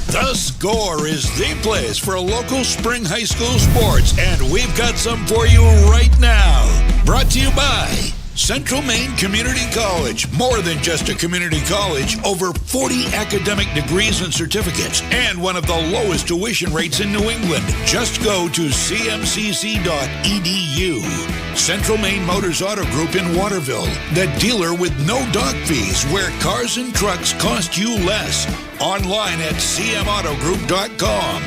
The Score is the place for local spring high school sports, and we've got some for you right now. Brought to you by Central Maine Community College. More than just a community college, over 40 academic degrees and certificates, and one of the lowest tuition rates in New England. Just go to cmcc.edu. Central Maine Motors Auto Group in Waterville, the dealer with no dock fees, where cars and trucks cost you less. Online at cmautogroup.com.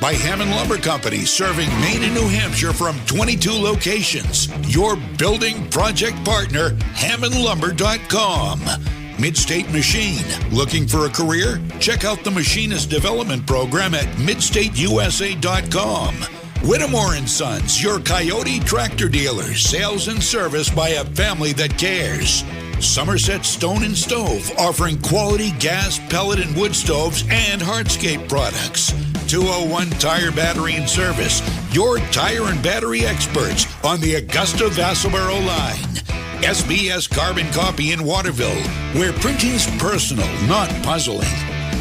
By Hammond Lumber Company, serving Maine and New Hampshire from 22 locations. Your building project partner, hammondlumber.com. Midstate Machine. Looking for a career? Check out the Machinist Development Program at midstateusa.com. Whittemore & Sons, your Coyote tractor dealer. Sales and service by a family that cares. Somerset Stone and Stove, offering quality gas, pellet, and wood stoves and hardscape products. 201 Tire, Battery, and Service, your tire and battery experts on the Augusta-Vassalboro line. SBS Carbon Copy in Waterville, where printing's personal, not puzzling.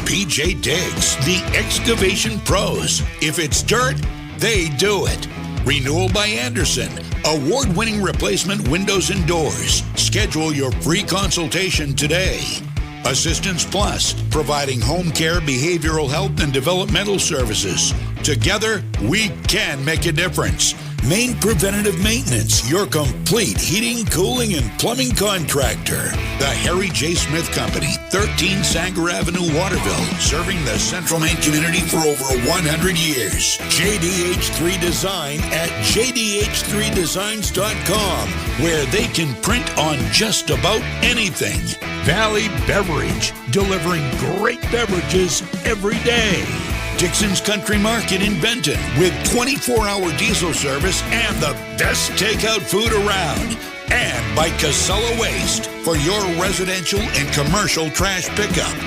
PJ Diggs, the excavation pros. If it's dirt, they do it. Renewal by Anderson, award-winning replacement windows and doors. Schedule your free consultation today. Assistance Plus, providing home care, behavioral health, and developmental services. Together, we can make a difference. Maine Preventative Maintenance, your complete heating, cooling, and plumbing contractor. The Harry J. Smith Company, 13 Sanger Avenue, Waterville, serving the Central Maine community for over 100 years. JDH3 Design at jdh3designs.com, where they can print on just about anything. Valley Beverage, delivering great beverages every day. Dixon's Country Market in Benton, with 24-hour diesel service and the best takeout food around. And by Casella Waste, for your residential and commercial trash pickup.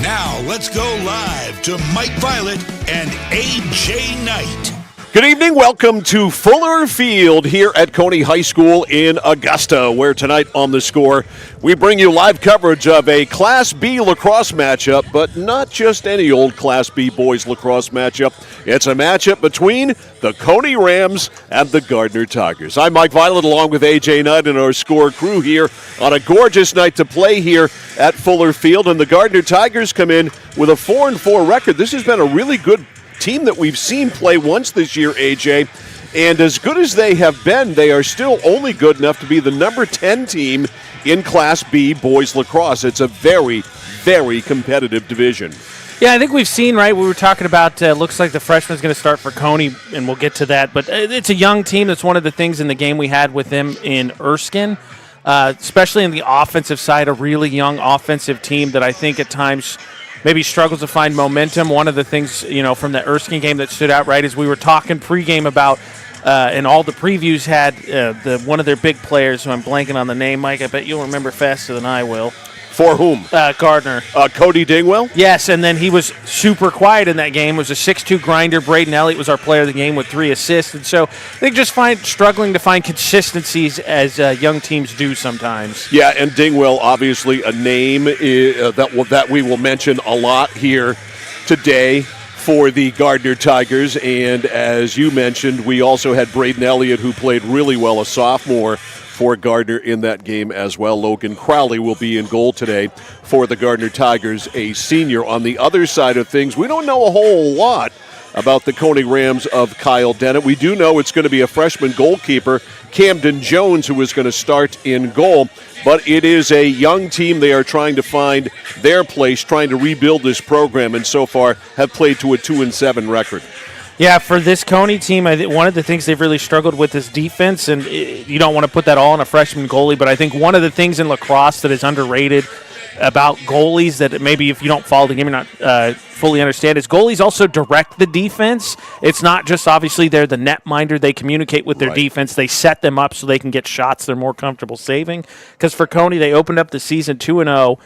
Now, let's go live to Mike Violet and A.J. Knight. Good evening. Welcome to Fuller Field here at Cony High School in Augusta, where tonight on The Score, we bring you live coverage of a Class B lacrosse matchup, but not just any old Class B boys lacrosse matchup. It's a matchup between the Cony Rams and the Gardiner Tigers. I'm Mike Violet, along with A.J. Knight and our Score crew here on a gorgeous night to play here at Fuller Field, and the Gardiner Tigers come in with a 4-4 record. This has been a really good team that we've seen play once this year, AJ, and as good as they have been, they are still only good enough to be the number 10 team in Class B boys lacrosse. It's a very, very competitive division. Yeah, I think we've seen, right, we were talking about, looks like the freshman's going to start for Cony, and we'll get to that, but it's a young team. That's one of the things in the game we had with them in Erskine, especially in the offensive side, a really young offensive team that I think at times maybe struggles to find momentum. One of the things, from the Erskine game that stood out, right, is we were talking pregame about, and all the previews had one of their big players, who I'm blanking on the name, Mike. I bet you'll remember faster than I will. For whom? Gardner. Cody Dingwell? Yes, and then he was super quiet in that game. It was a 6'2 grinder. Braden Elliott was our player of the game with 3 assists. And so they just struggling to find consistencies as young teams do sometimes. Yeah, and Dingwell, obviously a name that we will mention a lot here today for the Gardiner Tigers. And as you mentioned, we also had Braden Elliott, who played really well, a sophomore for Gardiner in that game as well. Logan Crowley will be in goal today for the Gardiner Tigers, a senior. On the other side of things, we don't know a whole lot about the Cony Rams of Kyle Dennett. We do know it's going to be a freshman goalkeeper, Camden Jones, who is going to start in goal. But it is a young team. They are trying to find their place, trying to rebuild this program, and so far have played to a 2-7 record. Yeah, for this Cony team, I think one of the things they've really struggled with is defense, and you don't want to put that all on a freshman goalie, but I think one of the things in lacrosse that is underrated about goalies that maybe if you don't follow the game, you're not fully understand, is goalies also direct the defense. It's not just obviously they're the netminder. They communicate with their defense. They set them up so they can get shots they're more comfortable saving. Because for Cony, they opened up the season 2-0.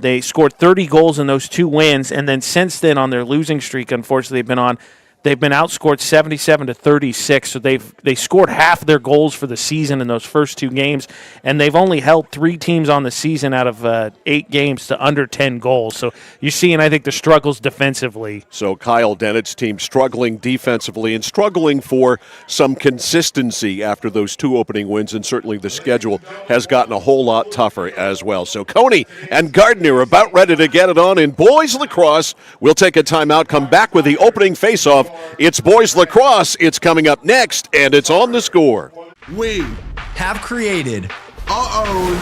They scored 30 goals in those 2 wins, and then since then on their losing streak, unfortunately, they've been on, They've been outscored 77-36, so they scored half their goals for the season in those first 2 games, and they've only held 3 teams on the season out of 8 games to under 10 goals. So you're seeing, I think, the struggles defensively. So Kyle Dennett's team struggling defensively and struggling for some consistency after those 2 opening wins, and certainly the schedule has gotten a whole lot tougher as well. So Cony and Gardiner about ready to get it on in boys lacrosse. We'll take a timeout, come back with the opening face-off. It's boys lacrosse. It's coming up next, and it's On the Score. We have created our own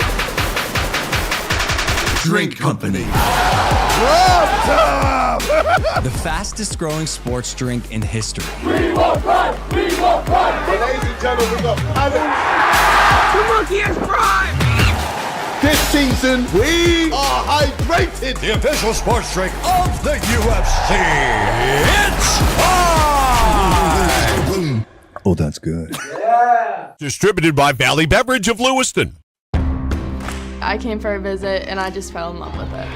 drink company. The fastest growing sports drink in history. We won't run! We won't run! Ladies and gentlemen, we go. The monkey has prime! This season, we are hydrated. The official sports drink of the UFC. It's time! Oh, that's good. Yeah. Distributed by Valley Beverage of Lewiston. I came for a visit and I just fell in love with it.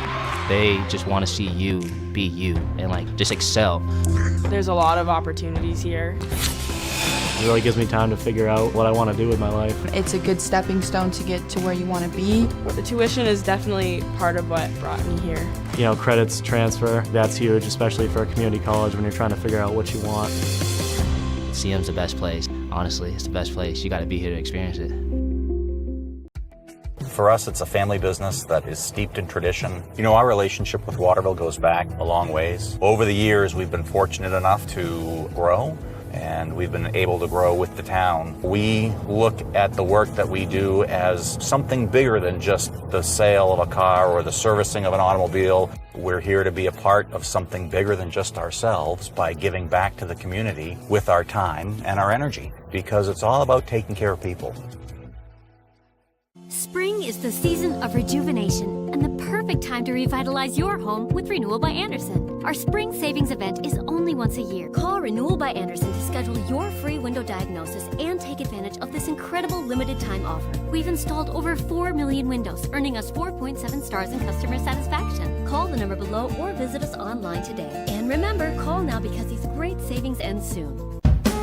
They just want to see you be you and just excel. There's a lot of opportunities here. It really gives me time to figure out what I want to do with my life. It's a good stepping stone to get to where you want to be. The tuition is definitely part of what brought me here. Credits transfer, that's huge, especially for a community college when you're trying to figure out what you want. CM's the best place. Honestly, it's the best place. You got to be here to experience it. For us, it's a family business that is steeped in tradition. Our relationship with Waterville goes back a long ways. Over the years, we've been fortunate enough to grow, and we've been able to grow with the town. We look at the work that we do as something bigger than just the sale of a car or the servicing of an automobile. We're here to be a part of something bigger than just ourselves by giving back to the community with our time and our energy, because it's all about taking care of people. Spring is the season of rejuvenation and the perfect time to revitalize your home with Renewal by Andersen. Our spring savings event is only once a year. Call Renewal by Andersen to schedule your free window diagnosis and take advantage of this incredible limited time offer. We've installed over 4 million windows, earning us 4.7 stars in customer satisfaction. Call the number below or visit us online today. And remember, call now because these great savings end soon.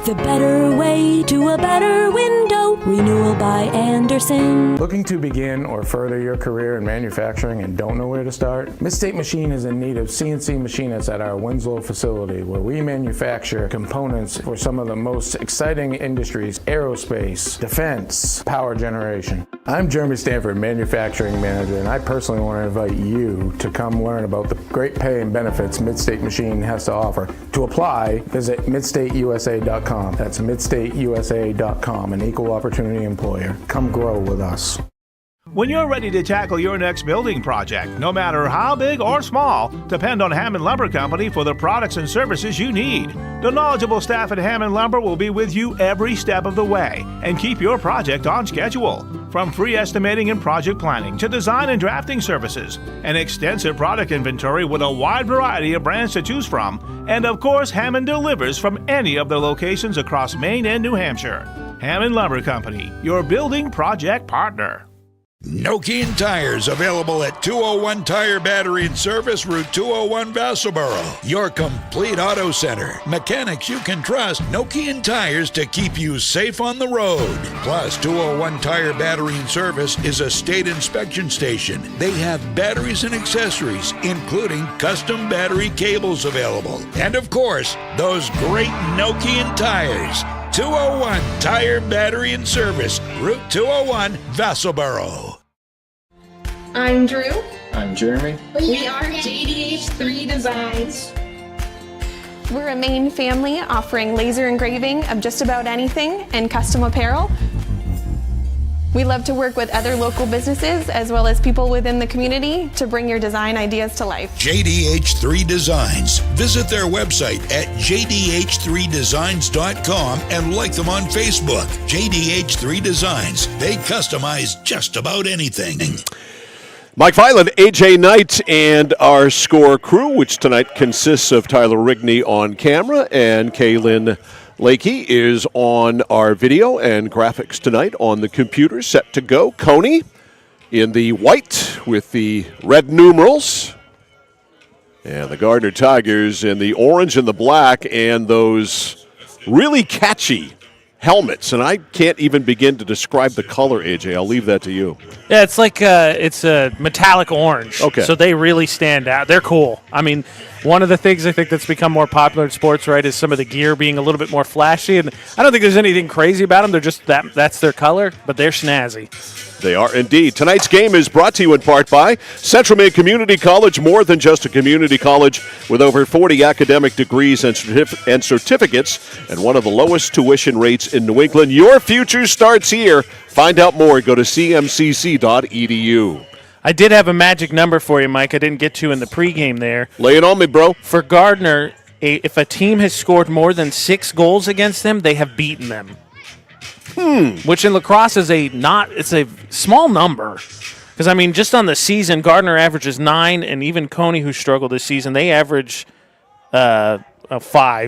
The better way to a better window. Renewal by Andersen. Looking to begin or further your career in manufacturing and don't know where to start? Midstate Machine is in need of CNC machinists at our Winslow facility, where we manufacture components for some of the most exciting industries: aerospace, defense, power generation. I'm Jeremy Stanford, manufacturing manager, and I personally want to invite you to come learn about the great pay and benefits Midstate Machine has to offer. To apply, visit midstateusa.com. That's midstateusa.com, an equal opportunity employer. Come grow with us. When you're ready to tackle your next building project, no matter how big or small, depend on Hammond Lumber Company for the products and services you need. The knowledgeable staff at Hammond Lumber will be with you every step of the way and keep your project on schedule. From free estimating and project planning to design and drafting services, an extensive product inventory with a wide variety of brands to choose from, and of course, Hammond delivers from any of the locations across Maine and New Hampshire. Hammond Lumber Company, your building project partner. Nokian Tires, available at 201 Tire Battery and Service, Route 201, Vassalboro. Your complete auto center. Mechanics you can trust. Nokian Tires to keep you safe on the road. Plus, 201 Tire Battery and Service is a state inspection station. They have batteries and accessories, including custom battery cables available. And of course, those great Nokian tires. 201 Tire Battery and Service, Route 201, Vassalboro. I'm Drew. I'm Jeremy. We are JDH3 Designs. We're a Maine family offering laser engraving of just about anything and custom apparel. We love to work with other local businesses as well as people within the community to bring your design ideas to life. JDH3 Designs. Visit their website at jdh3designs.com and like them on Facebook. JDH3 Designs. They customize just about anything. Mike Filan, AJ Knight, and our score crew, which tonight consists of Tyler Rigney on camera and Kaylin Lakey is on our video and graphics tonight on the computer, set to go. Cony in the white with the red numerals. And the Gardiner Tigers in the orange and the black and those really catchy helmets. And I can't even begin to describe the color, AJ. I'll leave that to you. Yeah, it's like it's a metallic orange. Okay. So they really stand out. They're cool. I mean, one of the things I think that's become more popular in sports, right, is some of the gear being a little bit more flashy. And I don't think there's anything crazy about them. They're just that's their color, but they're snazzy. They are indeed. Tonight's game is brought to you in part by Central Maine Community College, more than just a community college, with over 40 academic degrees and certificates and one of the lowest tuition rates in New England. Your future starts here. Find out more. Go to cmcc.edu. I did have a magic number for you, Mike. I didn't get to in the pregame there. Lay it on me, bro. For Gardiner, if a team has scored more than 6 goals against them, they have beaten them. Which in lacrosse is it's a small number. Because, I mean, just on the season, Gardiner averages 9, and even Cony, who struggled this season, they average 5,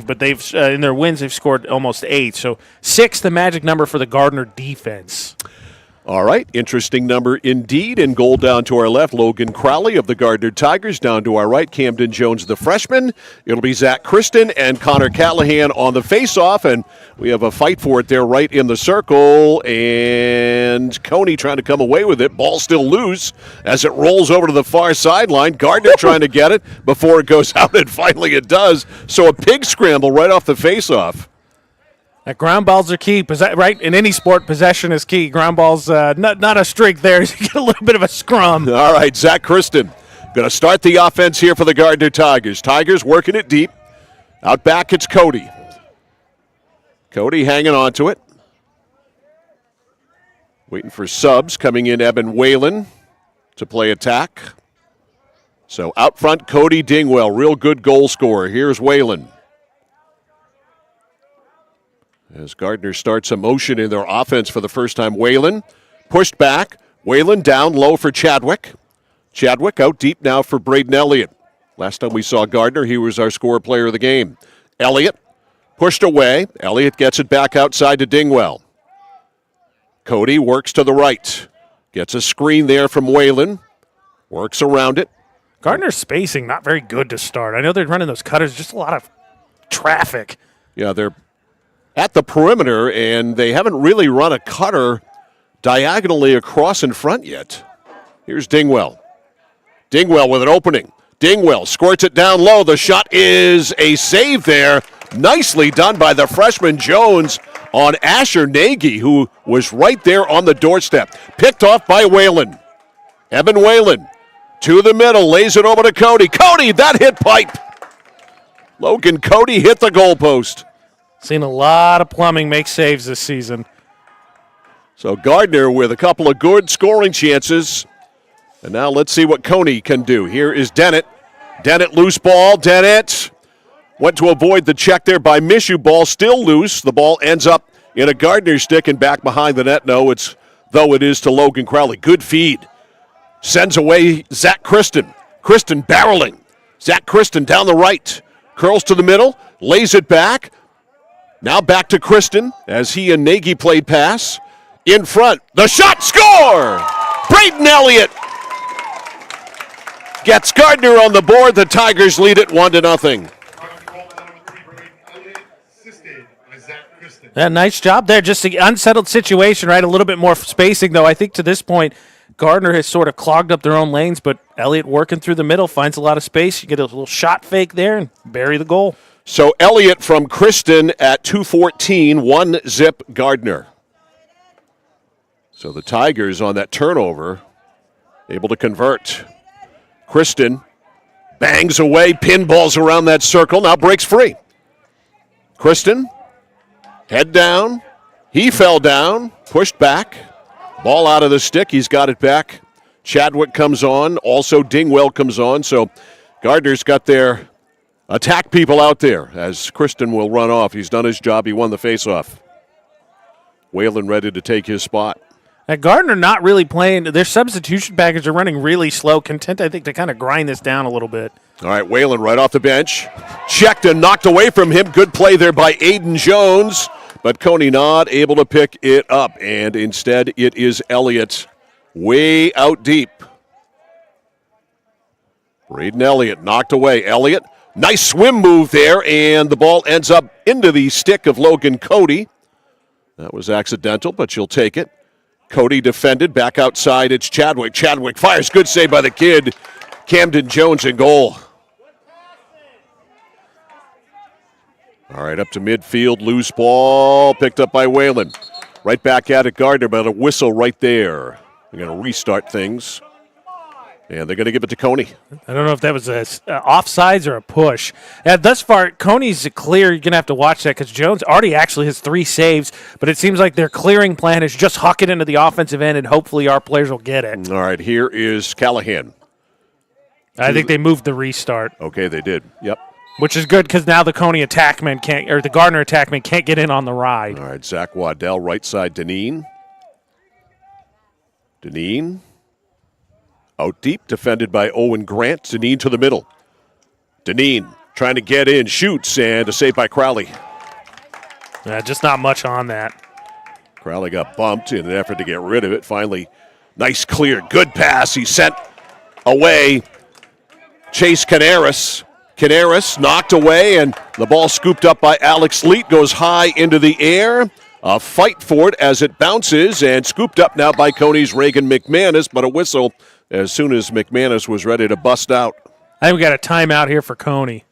but they've in their wins, they've scored almost 8. So 6, the magic number for the Gardiner defense. All right, interesting number indeed. In goal down to our left, Logan Crowley of the Gardiner Tigers. Down to our right, Camden Jones, the freshman. It'll be Zach Kristen and Connor Callahan on the face-off, and we have a fight for it there right in the circle, and Cony trying to come away with it. Ball still loose as it rolls over to the far sideline. Gardiner trying to get it before it goes out, and finally it does. So a pig scramble right off the face-off. That ground balls are key, right? In any sport, possession is key. Ground balls, not a streak there. You get a little bit of a scrum. All right, Zach Kristen going to start the offense here for the Gardiner Tigers. Tigers working it deep. Out back, it's Cody. Cody hanging on to it. Waiting for subs. Coming in, Eben Whalen to play attack. So out front, Cody Dingwell, real good goal scorer. Here's Whalen. As Gardiner starts a motion in their offense for the first time, Whalen pushed back. Whalen down low for Chadwick. Chadwick out deep now for Braden Elliott. Last time we saw Gardiner, he was our scorer player of the game. Elliott pushed away. Elliott gets it back outside to Dingwell. Cody works to the right. Gets a screen there from Whalen. Works around it. Gardiner's spacing not very good to start. I know they're running those cutters, just a lot of traffic. Yeah, they're at the perimeter, and they haven't really run a cutter diagonally across in front yet. Here's Dingwell. Dingwell with an opening. Dingwell squirts it down low. The shot is a save there. Nicely done by the freshman Jones on Asher Nagy, who was right there on the doorstep. Picked off by Whalen. Eben Whalen to the middle, lays it over to Cody. Cody, that hit pipe. Logan Cody hit the goalpost. Seen a lot of plumbing make saves this season. So Gardiner with a couple of good scoring chances. And now let's see what Cony can do. Here is Dennett. Dennett loose ball. Dennett went to avoid the check there by Mishu. Ball still loose. The ball ends up in a Gardiner stick and back behind the net. No, though it is to Logan Crowley. Good feed. Sends away Zach Kristen. Kristen barreling. Zach Kristen down the right. Curls to the middle. Lays it back. Now back to Kristen as he and Nagy played pass. In front, the shot, score! Braden Elliott gets Gardiner on the board. The Tigers lead it 1-0. Yeah, nice job there. Just an unsettled situation, right? A little bit more spacing, though. I think to this point, Gardiner has sort of clogged up their own lanes, but Elliott working through the middle, finds a lot of space. You get a little shot fake there and bury the goal. So Elliott from Kristen at 2:14, 1-zip Gardiner. So the Tigers on that turnover, able to convert. Kristen bangs away, pinballs around that circle, now breaks free. Kristen, head down. He fell down, pushed back. Ball out of the stick, he's got it back. Chadwick comes on, also Dingwell comes on, so Gardiner's got their attack people out there as Kristen will run off. He's done his job. He won the faceoff. Whalen ready to take his spot. Now, Gardiner not really playing. Their substitution package are running really slow. Content, I think, to kind of grind this down a little bit. All right, Whalen right off the bench. Checked and knocked away from him. Good play there by Aiden Jones. But Cony not able to pick it up. And instead, it is Elliott way out deep. Braden Elliott knocked away. Elliott, nice swim move there, and the ball ends up into the stick of Logan Cody. That was accidental, but you'll take it. Cody defended, back outside, it's Chadwick. Chadwick fires, good save by the kid. Camden Jones in goal. All right, up to midfield, loose ball, picked up by Whalen. Right back at it, Gardiner, but a whistle right there. They're going to restart things. And they're going to give it to Cony. I don't know if that was a offsides or a push. Thus far, Coney's clear. You're going to have to watch that because Jones already actually has 3 saves, but it seems like their clearing plan is just huck it into the offensive end, and hopefully our players will get it. All right, here is Callahan. I think they moved the restart. Okay, they did. Yep. Which is good because now the Cony attackman can't, or the Gardiner attackman can't get in on the ride. All right, Zach Waddell, right side, Deneen. Deneen. Out deep, defended by Owen Grant. Deneen to the middle. Deneen trying to get in, shoots, and a save by Crowley. Just not much on that. Crowley got bumped in an effort to get rid of it. Finally, nice clear, good pass. He sent away Chase Canaris. Canaris knocked away, and the ball scooped up by Alex Leet, goes high into the air. A fight for it as it bounces, and scooped up now by Coney's Reagan McManus, but a whistle as soon as McManus was ready to bust out. I think we got a timeout here for Cony.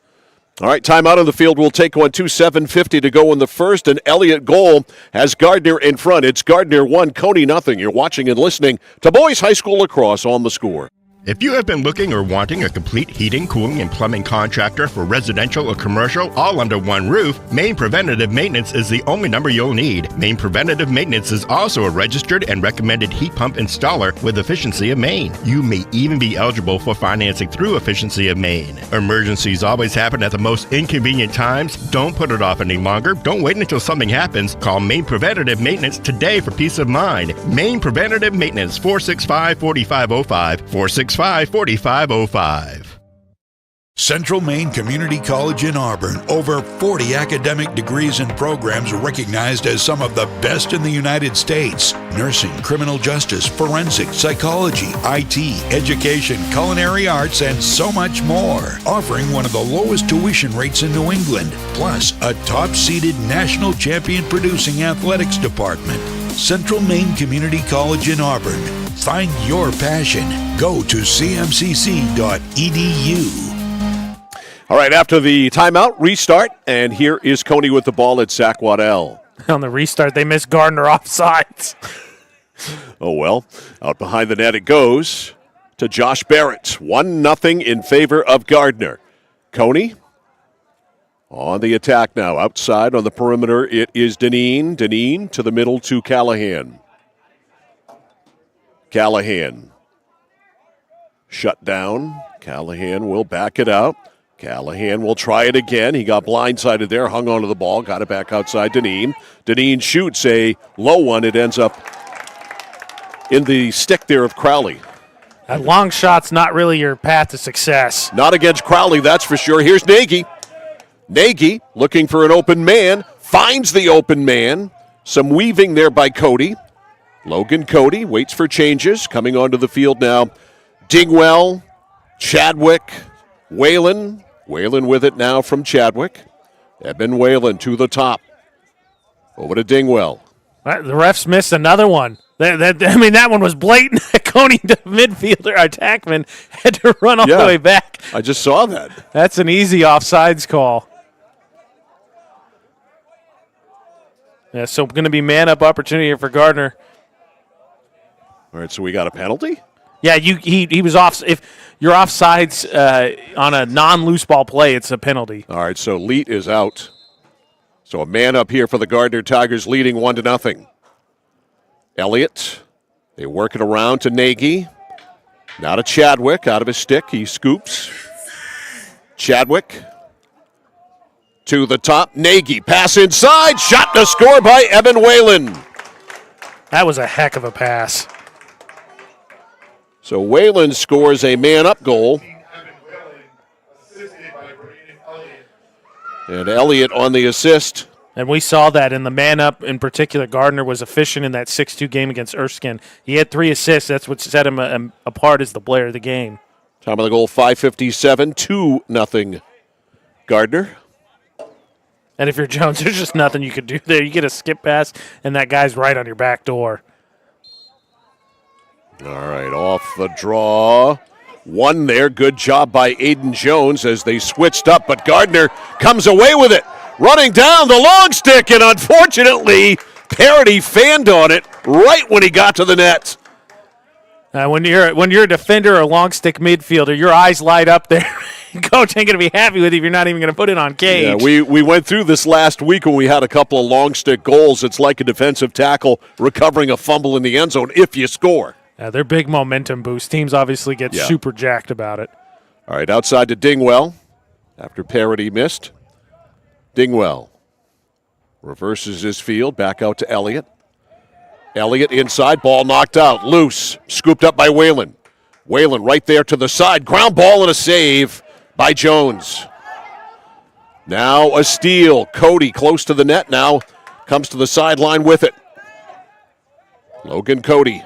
All right, timeout on the field. We'll take one. 2:7:50 to go in the first. An Elliott goal has Gardiner in front. It's Gardiner 1, Cony nothing. You're watching and listening to Boys High School Lacrosse on the Score. If you have been looking or wanting a complete heating, cooling, and plumbing contractor for residential or commercial all under one roof, Maine Preventative Maintenance is the only number you'll need. Maine Preventative Maintenance is also a registered and recommended heat pump installer with Efficiency of Maine. You may even be eligible for financing through Efficiency of Maine. Emergencies always happen at the most inconvenient times. Don't put it off any longer. Don't wait until something happens. Call Maine Preventative Maintenance today for peace of mind. Maine Preventative Maintenance, 465-4505, 465-4505. Central Maine Community College in Auburn. Over 40 academic degrees and programs recognized as some of the best in the United States. Nursing, criminal justice, forensics, psychology, IT, education, culinary arts, and so much more. Offering one of the lowest tuition rates in New England. Plus, a top-seeded national champion producing athletics department. Central Maine Community College in Auburn. Find your passion. Go to cmcc.edu. All right, after the timeout, restart, and here is Cony with the ball at Zach Waddell. On the restart, they missed Gardiner offsides. Oh, well, out behind the net it goes to Josh Barrett. 1-0 in favor of Gardiner. Cony on the attack now. Outside on the perimeter, it is Deneen. Deneen to the middle to Callahan. Callahan shut down. Callahan will back it out. Callahan will try it again. He got blindsided there, hung onto the ball, got it back outside Deneen. Deneen shoots a low one. It ends up in the stick there of Crowley. That long shot's not really your path to success. Not against Crowley, that's for sure. Here's Nagy. Nagy looking for an open man, finds the open man. Some weaving there by Cody. Logan Cody waits for changes. Coming onto the field now. Dingwell, Chadwick, Whalen. Whalen with it now from Chadwick. Eben Whalen to the top. Over to Dingwell. The refs missed another one. That one was blatant. Cony, the midfielder, attackman, had to run all the way back. I just saw that. That's an easy offsides call. Yeah, so going to be man-up opportunity here for Gardiner. All right, so we got a penalty? Yeah, he was off. If you're offsides on a non-loose ball play, it's a penalty. All right, so Leet is out. So a man up here for the Gardiner Tigers, leading 1-0. Elliott, they work it around to Nagy. Now to Chadwick, out of his stick, he scoops. Chadwick to the top. Nagy, pass inside, shot to score by Eben Whalen. That was a heck of a pass. So Whalen scores a man-up goal. And Elliott on the assist. And we saw that in the man-up in particular. Gardiner was efficient in that 6-2 game against Erskine. He had 3 assists. That's what set him apart as the player of the game. Time of the goal, 5:57, 2-0 Gardiner. And if you're Jones, there's just nothing you could do there. You get a skip pass, and that guy's right on your back door. All right, off the draw. One there. Good job by Aiden Jones as they switched up, but Gardiner comes away with it. Running down the long stick, and unfortunately, Parody fanned on it right when he got to the net. When you're a defender or a long stick midfielder, your eyes light up there. Coach ain't going to be happy with you if you're not even going to put it on cage. Yeah, we went through this last week when we had a couple of long stick goals. It's like a defensive tackle recovering a fumble in the end zone if you score. Yeah, they're big momentum boosts. Teams obviously get super jacked about it. All right, outside to Dingwell after Parody missed. Dingwell reverses his field, back out to Elliott. Elliott inside, ball knocked out, loose, scooped up by Whalen. Whalen right there to the side, ground ball and a save by Jones. Now a steal. Cody close to the net now, comes to the sideline with it. Logan Cody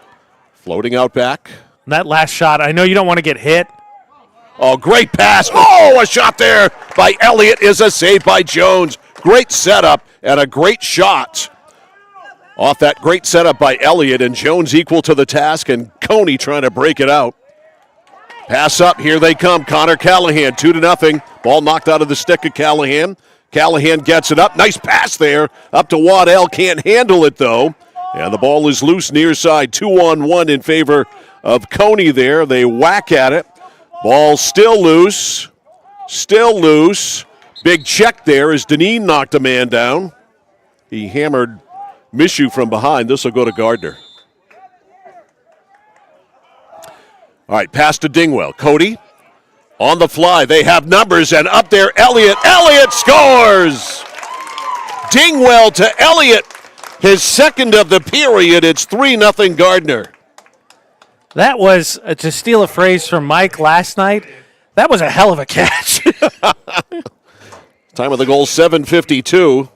floating out back. That last shot, I know you don't want to get hit. Oh, great pass. Oh, a shot there by Elliott is a save by Jones. Great setup and a great shot. Off that great setup by Elliott, and Jones equal to the task, and Cony trying to break it out. Pass up, here they come. Connor Callahan, 2-0. Ball knocked out of the stick of Callahan. Callahan gets it up. Nice pass there up to Waddell. Can't handle it, though. And the ball is loose near side. 2-on-1 in favor of Cony there. They whack at it. Ball still loose. Still loose. Big check there as Deneen knocked a man down. He hammered Mishu from behind. This will go to Gardiner. All right, pass to Dingwell. Cody on the fly. They have numbers, and up there, Elliott. Elliott scores! Dingwell to Elliott. His second of the period. It's 3-0 Gardiner. That was, to steal a phrase from Mike last night, that was a hell of a catch. Time of the goal, 7:52.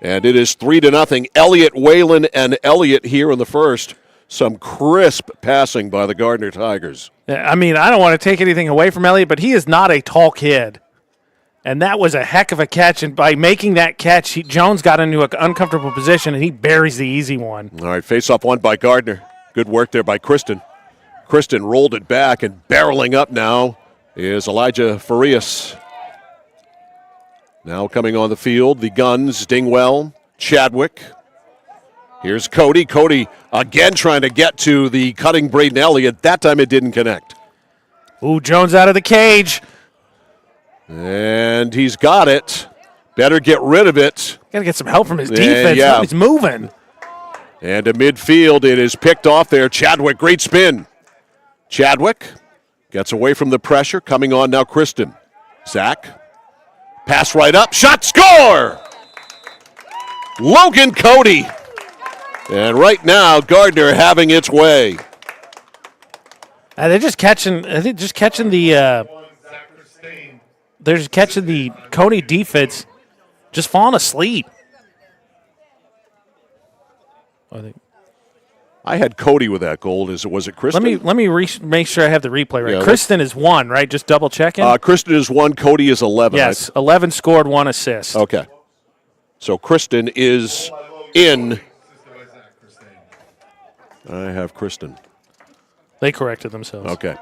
And it is 3-0. Elliott, Whalen, and Elliott here in the first. Some crisp passing by the Gardiner Tigers. I mean, I don't want to take anything away from Elliott, but he is not a tall kid. And that was a heck of a catch. And by making that catch, Jones got into an uncomfortable position, and he buries the easy one. All right, face-off one by Gardiner. Good work there by Kristen. Kristen rolled it back, and barreling up now is Elijah Farias. Now coming on the field, the Guns, Dingwell, Chadwick. Here's Cody. Cody again trying to get to the cutting Braden Elliott. That time it didn't connect. Ooh, Jones out of the cage. And he's got it. Better get rid of it. Got to get some help from his defense. Yeah. He's moving. And to midfield, it is picked off there. Chadwick, great spin. Chadwick gets away from the pressure. Coming on now, Kristen. Zach. Pass right up. Shot, score! Logan Cody. And right now, Gardiner having its way. They're just catching. I think just catching the. They're just catching the Cody defense, just falling asleep. I had Cody with that goal. Was it Kristen? Let me make sure I have the replay right. Yeah, Kristen is 1, right? Just double checking. Kristen is 1. Cody is 11. Yes, 11 scored, 1 assist. Okay. So Kristen is in. I have Kristen. They corrected themselves. Okay.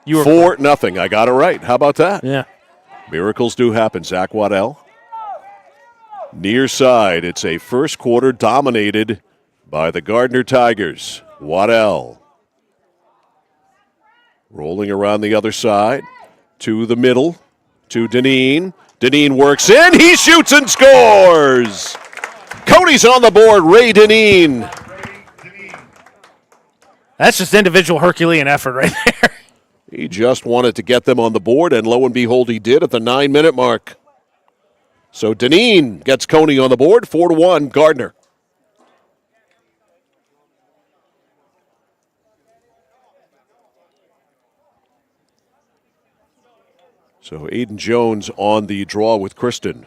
You were 4-0. I got it right. How about that? Yeah. Miracles do happen. Zach Waddell. Near side. It's a first quarter dominated by the Gardiner Tigers. Waddell. Rolling around the other side. To the middle. To Deneen. Deneen works in. He shoots and scores. Cody's on the board. Ray Deneen. That's just individual Herculean effort right there. He just wanted to get them on the board, and lo and behold, he did at the 9-minute mark. So Deneen gets Cony on the board, 4-1, Gardiner. So Aiden Jones on the draw with Kristen.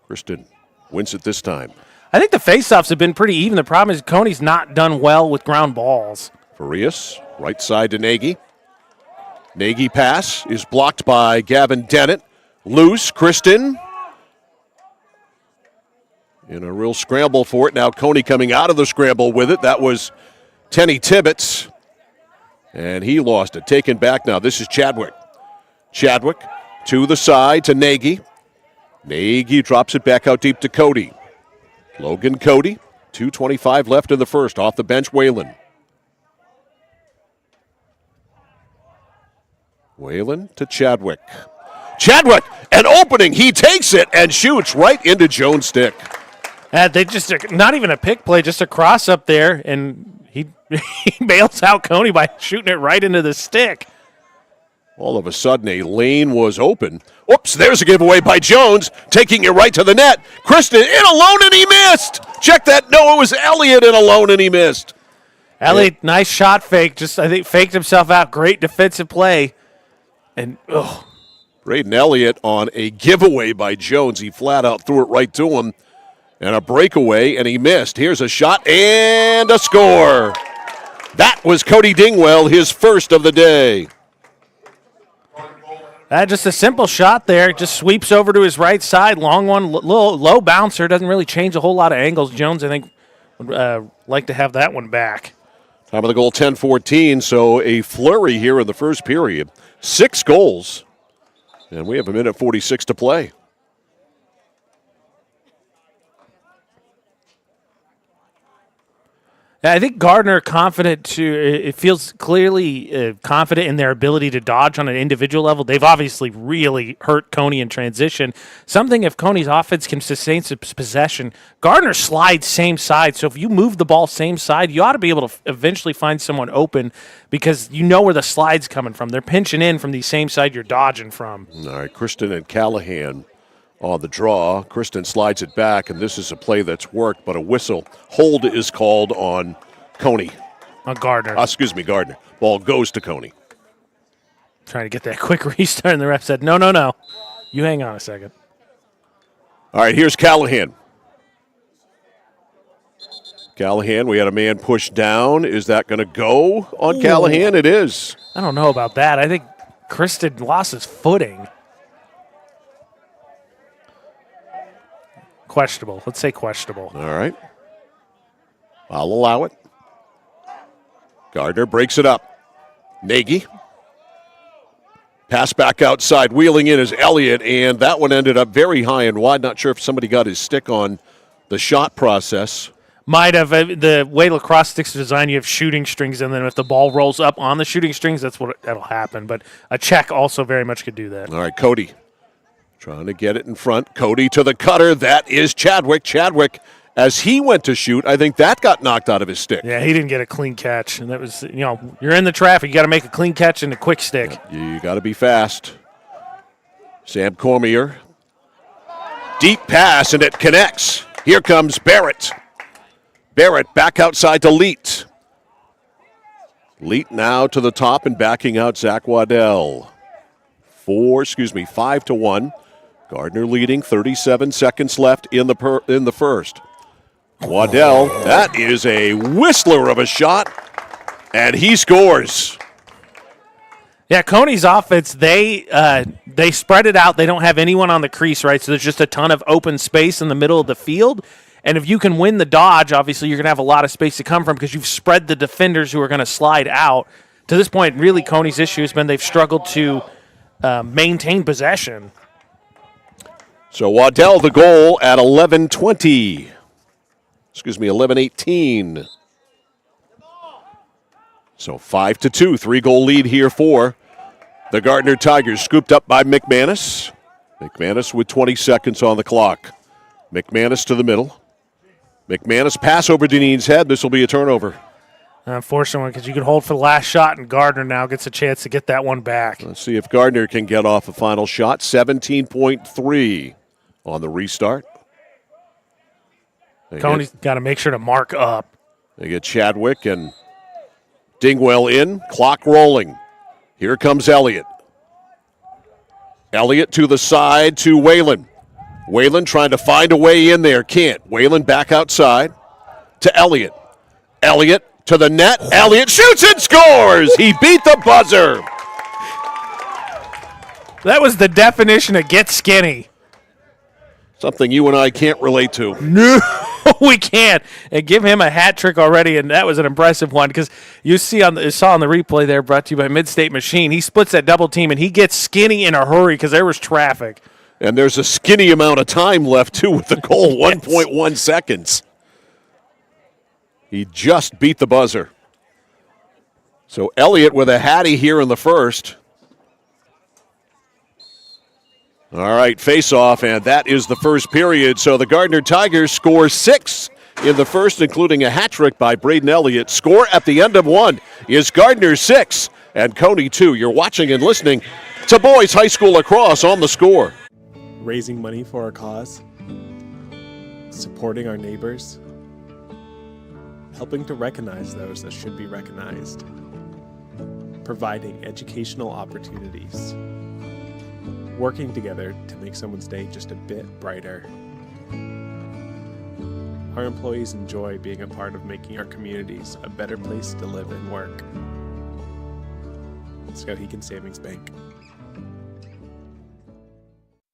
Kristen wins it this time. I think the faceoffs have been pretty even. The problem is Cony's not done well with ground balls. Farias Right side to Nagy. Nagy pass is blocked by Gavin Dennett. Loose, Kristen. In a real scramble for it. Now Cony coming out of the scramble with it. That was Tenny Tibbetts. And he lost it. Taken back now. This is Chadwick. Chadwick to the side to Nagy. Nagy drops it back out deep to Cody. Logan Cody. 2:25 left in the first. Off the bench, Whalen. Whalen to Chadwick. Chadwick, an opening. He takes it and shoots right into Jones' stick. They just, not even a pick play, just a cross up there, and he bails out Cony by shooting it right into the stick. All of a sudden, a lane was open. Oops, there's a giveaway by Jones, taking it right to the net. Kristen in alone, and he missed. Check that. No, it was Elliott in alone, and he missed. Elliott, nice shot fake. I think faked himself out. Great defensive play. And, Braden Elliott on a giveaway by Jones. He flat out threw it right to him. And a breakaway, and he missed. Here's a shot and a score. That was Cody Dingwell, his first of the day. Just a simple shot there. Just sweeps over to his right side. Long one, low bouncer. Doesn't really change a whole lot of angles. Jones, I think, would like to have that one back. Time of the goal, 10-14, so a flurry here in the first period. 6 goals, and we have a minute 46 to play. I think Gardiner confident it feels clearly confident in their ability to dodge on an individual level. They've obviously really hurt Cony in transition. Something if Cony's offense can sustain possession, Gardiner slides same side. So if you move the ball same side, you ought to be able to eventually find someone open because you know where the slide's coming from. They're pinching in from the same side you're dodging from. All right, Kristen and Callahan on the draw. Kristen slides it back, and this is a play that's worked, but a whistle. Hold is called on Cony. On Gardner. Gardner. Ball goes to Cony. Trying to get that quick restart, and the ref said, no. You hang on a second. All right, here's Callahan. Callahan, we had a man pushed down. Is that going to go on Callahan? It is. I don't know about that. I think Kristen lost his footing. Questionable. Let's say questionable. All right. I'll allow it. Gardner breaks it up. Nagy. Pass back outside. Wheeling in is Elliott, and that one ended up very high and wide. Not sure if somebody got his stick on the shot process. Might have. The way lacrosse sticks are designed, you have shooting strings, and then if the ball rolls up on the shooting strings, that'll happen. But a check also very much could do that. All right, Cody. Trying to get it in front. Cody to the cutter. That is Chadwick. Chadwick, as he went to shoot, I think that got knocked out of his stick. Yeah, he didn't get a clean catch. And that was, you're in the traffic. You got to make a clean catch and a quick stick. Yeah, you got to be fast. Sam Cormier. Deep pass, and it connects. Here comes Barrett. Barrett back outside to Leet. Leet now to the top and backing out Zach Waddell. 5-1. Gardner leading, 37 seconds left in the first. Waddell, that is a whistler of a shot, and he scores. Yeah, Cony's offense, they spread it out. They don't have anyone on the crease, right? So there's just a ton of open space in the middle of the field. And if you can win the dodge, obviously you're going to have a lot of space to come from because you've spread the defenders who are going to slide out. To this point, really, Cony's issue has been they've struggled to maintain possession. So Waddell the goal at 11:18. So 5-2, 3-goal lead here for the Gardiner Tigers. Scooped up by McManus. McManus with 20 seconds on the clock. McManus to the middle. McManus pass over Dineen's head. This will be a turnover. Unfortunately, because you can hold for the last shot, and Gardner now gets a chance to get that one back. Let's see if Gardner can get off a final shot. 17.3 on the restart. Cony's got to make sure to mark up. They get Chadwick and Dingwell in. Clock rolling. Here comes Elliott. Elliott to the side to Whalen. Whalen trying to find a way in there. Can't. Whalen back outside to Elliott. Elliott to the net. Elliott shoots and scores. He beat the buzzer. That was the definition of get skinny. Something you and I can't relate to. No, we can't. And give him a hat trick already, and that was an impressive one because you saw on the replay there, brought to you by Midstate Machine. He splits that double team, and he gets skinny in a hurry because there was traffic. And there's a skinny amount of time left, too, with the goal, 1.1 seconds. He just beat the buzzer. So Elliott with a hattie here in the first. All right, face-off, and that is the first period. So the Gardiner Tigers score 6 in the first, including a hat trick by Braden Elliott. Score at the end of 1 is Gardiner 6 and Cony 2. You're watching and listening to Boys High School Lacrosse on the Score. Raising money for our cause, supporting our neighbors, helping to recognize those that should be recognized, providing educational opportunities, working together to make someone's day just a bit brighter. Our employees enjoy being a part of making our communities a better place to live and work. Skowhegan Savings Bank.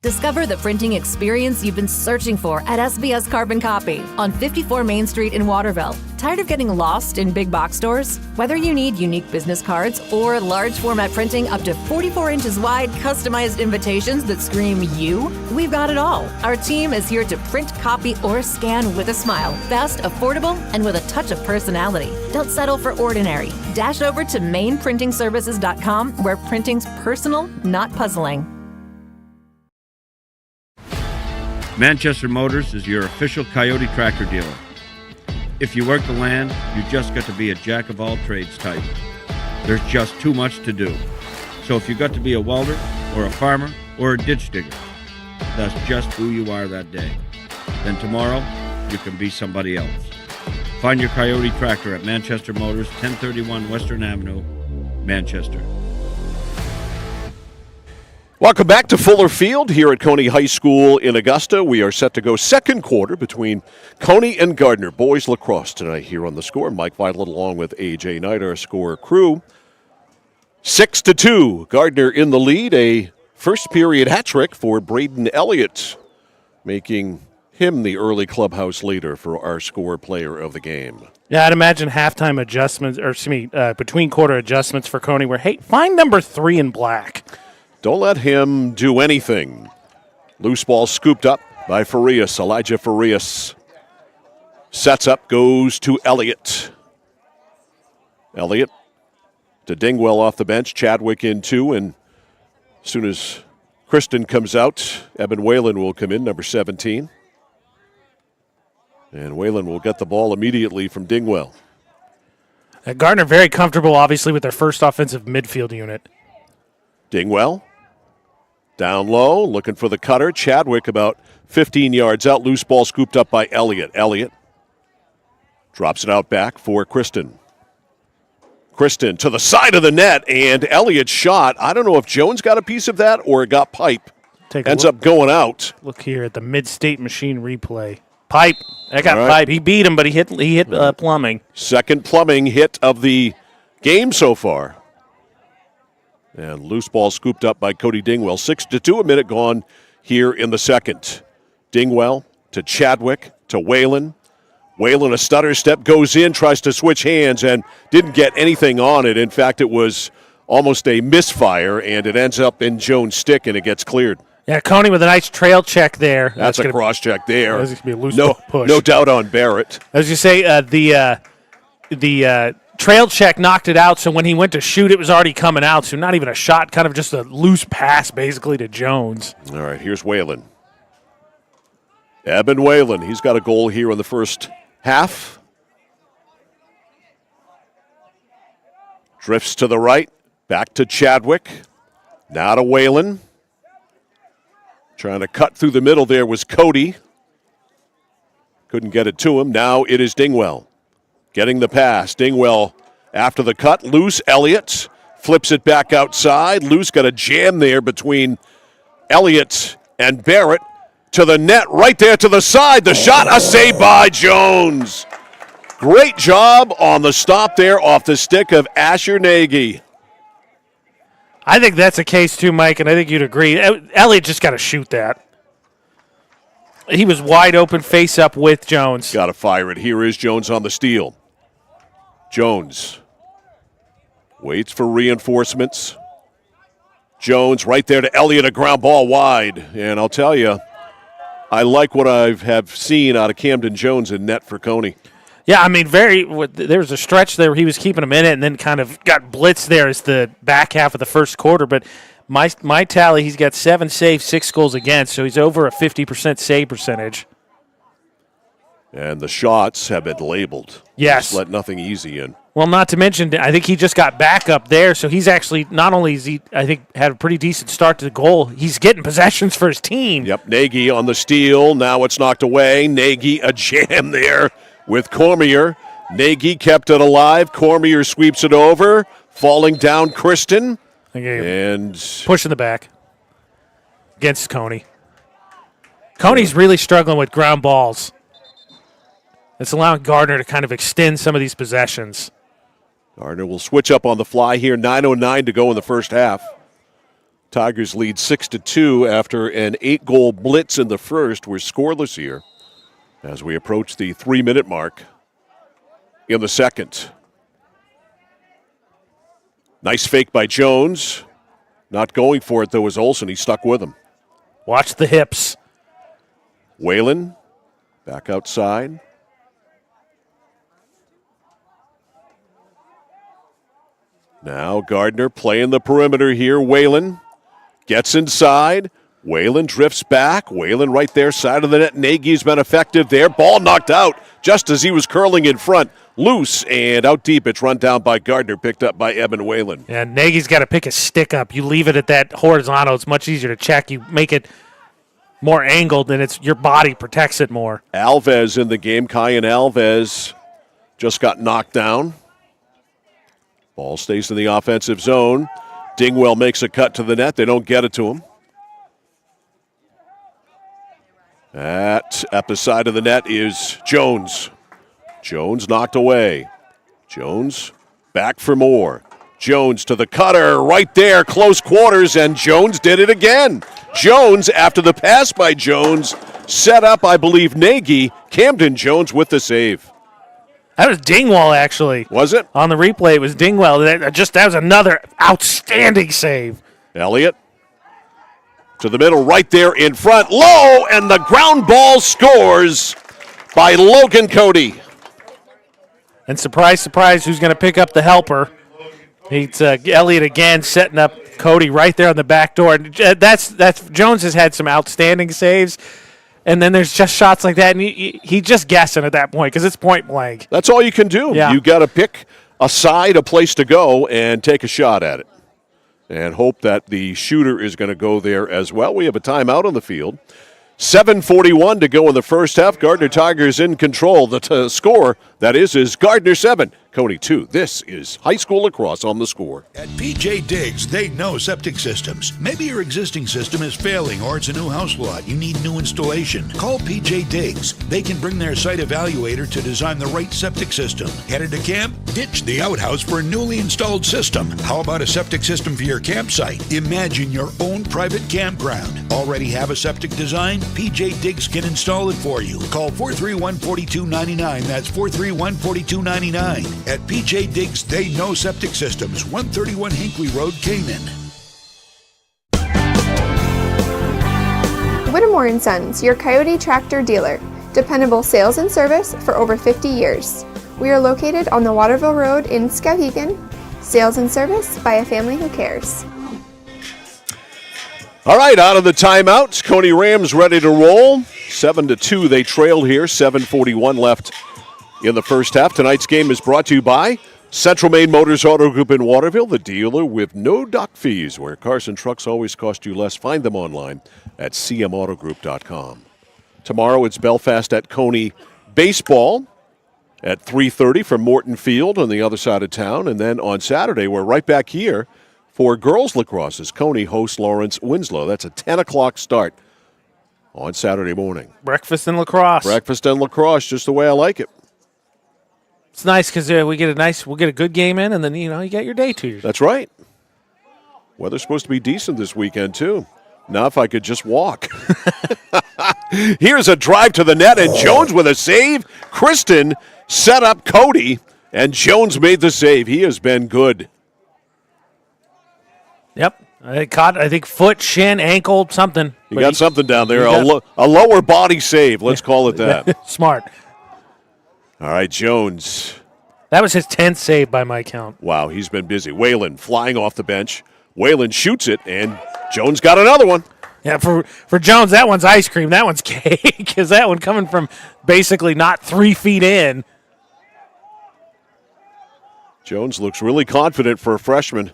Discover the printing experience you've been searching for at SBS Carbon Copy on 54 Main Street in Waterville. Tired of getting lost in big box stores? Whether you need unique business cards or large format printing up to 44 inches wide, customized invitations that scream you, we've got it all. Our team is here to print, copy, or scan with a smile. Fast, affordable, and with a touch of personality. Don't settle for ordinary. Dash over to mainprintingservices.com where printing's personal, not puzzling. Manchester Motors is your official Coyote tractor dealer. If you work the land, you just got to be a jack-of-all-trades type. There's just too much to do. So if you got to be a welder, or a farmer, or a ditch digger, that's just who you are that day. Then tomorrow, you can be somebody else. Find your Coyote tractor at Manchester Motors, 1031 Western Avenue, Manchester. Welcome back to Fuller Field here at Cony High School in Augusta. We are set to go second quarter between Cony and Gardiner. Boys lacrosse tonight here on the Score. Mike Violet along with A.J. Knight, our Score crew. 6-2. Gardiner in the lead. A first period hat trick for Braden Elliott, making him the early clubhouse leader for our Score player of the game. Yeah, I'd imagine halftime adjustments, between quarter adjustments for Cony were, hey, find number 3 in black. Don't let him do anything. Loose ball scooped up by Farias. Elijah Farias sets up, goes to Elliott. Elliott to Dingwell off the bench. Chadwick in 2, and as soon as Kristen comes out, Eben Whalen will come in, number 17. And Whalen will get the ball immediately from Dingwell. Gardiner very comfortable, obviously, with their first offensive midfield unit. Dingwell down low, looking for the cutter. Chadwick about 15 yards out. Loose ball scooped up by Elliott. Elliott drops it out back for Kristen. Kristen to the side of the net, and Elliott's shot. I don't know if Jones got a piece of that or it got pipe. Ends up going out. Look here at the Midstate Machine replay. Pipe. That got pipe. He beat him, but he hit plumbing. Second plumbing hit of the game so far. And loose ball scooped up by Cody Dingwell. 6-2, a minute gone here in the second. Dingwell to Chadwick to Whalen. Whalen, a stutter step, goes in, tries to switch hands, and didn't get anything on it. In fact, it was almost a misfire, and it ends up in Jones' stick, and it gets cleared. Yeah, Cony with a nice trail check there. That's a cross check there. That's going to be a loose ball push. No doubt on Barrett. As you say, the trail check knocked it out, so when he went to shoot, it was already coming out. So not even a shot, kind of just a loose pass basically to Jones. All right, here's Whalen. Eben Whalen, he's got a goal here in the first half. Drifts to the right, back to Chadwick. Now to Whalen. Trying to cut through the middle there was Cody. Couldn't get it to him. Now it is Dingwell. Getting the pass. Dingwell after the cut. Loose. Elliott flips it back outside. Loose got a jam there between Elliott and Barrett. To the net, right there to the side. The shot, a save by Jones. Great job on the stop there off the stick of Asher Nagy. I think that's a case too, Mike, and I think you'd agree. Elliott just got to shoot that. He was wide open, face up with Jones. Got to fire it. Here is Jones on the steal. Jones waits for reinforcements. Jones right there to Elliott, a ground ball wide. And I'll tell you, I like what I have seen out of Camden Jones in net for Cony. Yeah, I mean, there was a stretch there where he was keeping him in it and then kind of got blitzed there as the back half of the first quarter. But my tally, he's got 7 saves, 6 goals against, so he's over a 50% save percentage. And the shots have been labeled. Yes. Just let nothing easy in. Well, not to mention, I think he just got back up there, so he's actually, not only is he, I think, had a pretty decent start to the goal, he's getting possessions for his team. Yep, Nagy on the steal. Now it's knocked away. Nagy, a jam there with Cormier. Nagy kept it alive. Cormier sweeps it over. Falling down, Kristen. And pushing the back against Cony. Cony's really struggling with ground balls. It's allowing Gardiner to kind of extend some of these possessions. Gardiner will switch up on the fly here. 9:09 to go in the first half. Tigers lead 6-2 after an 8-goal blitz in the first. We're scoreless here as we approach the 3-minute mark in the second. Nice fake by Jones. Not going for it, though, was Olsen. He stuck with him. Watch the hips. Whalen back outside. Now Gardiner playing the perimeter here. Whalen gets inside. Whalen drifts back. Whalen right there, side of the net. Nagy's been effective there. Ball knocked out just as he was curling in front. Loose and out deep. It's run down by Gardiner, picked up by Evan Whalen. And Nagy's got to pick a stick up. You leave it at that horizontal, it's much easier to check. You make it more angled, and it's your body protects it more. Alves in the game. Kyan Alves just got knocked down. Ball stays in the offensive zone. Dingwell makes a cut to the net. They don't get it to him. At the side of the net is Jones. Jones knocked away. Jones back for more. Jones to the cutter right there, close quarters, and Jones did it again. Jones, after the pass by Jones, set up, I believe, Nagy. Camden Jones with the save. That was Dingwall, actually. Was it? On the replay, it was Dingwall. That was another outstanding save. Elliott to the middle, right there in front. Low, and the ground ball scores by Logan Cody. And surprise, surprise, who's going to pick up the helper? It's Elliott again, setting up Cody right there on the back door. That's Jones has had some outstanding saves. And then there's just shots like that, and he just guessing at that point because it's point blank. That's all you can do. Yeah. You got to pick a side, a place to go, and take a shot at it. And hope that the shooter is going to go there as well. We have a timeout on the field. 7:41 to go in the first half. Gardiner Tigers in control. The score, that is Gardiner 7, Cony 2. This is high school lacrosse on the score. At PJ Diggs, they know septic systems. Maybe your existing system is failing or it's a new house lot. You need new installation. Call PJ Diggs. They can bring their site evaluator to design the right septic system. Headed to camp? Ditch the outhouse for a newly installed system. How about a septic system for your campsite? Imagine your own private campground. Already have a septic design? PJ Diggs can install it for you. Call 431-4299. That's 431-4299. At PJ Diggs, they know septic systems. 131 Hinkley Road, Canaan. Whittemore & Sons, your Coyote tractor dealer. Dependable sales and service for over 50 years. We are located on the Waterville Road in Skowhegan. Sales and service by a family who cares. All right, out of the timeouts, Cony Rams ready to roll. 7-2, they trail here. 7:41 left in the first half. Tonight's game is brought to you by Central Maine Motors Auto Group in Waterville, the dealer with no dock fees, where cars and trucks always cost you less. Find them online at cmautogroup.com. Tomorrow it's Belfast at Cony baseball at 3:30 from Morton Field on the other side of town. And then on Saturday, we're right back here for girls lacrosse as Cony hosts Lawrence Winslow. That's a 10 o'clock start on Saturday morning. Breakfast and lacrosse. Breakfast and lacrosse, just the way I like it. It's nice because we'll get a good game in, and then you got your day to yourself. That's right. Weather's supposed to be decent this weekend too. Now if I could just walk. Here's a drive to the net, and Jones with a save. Kristen set up Cody, and Jones made the save. He has been good. Yep. I think foot, shin, ankle, something. You got something down there. A lower body save. Let's call it that. Smart. All right, Jones. That was his 10th save by my count. Wow, he's been busy. Whalen flying off the bench. Whalen shoots it, and Jones got another one. Yeah, for Jones, that one's ice cream. That one's cake, because that one coming from basically not 3 feet in. Jones looks really confident for a freshman.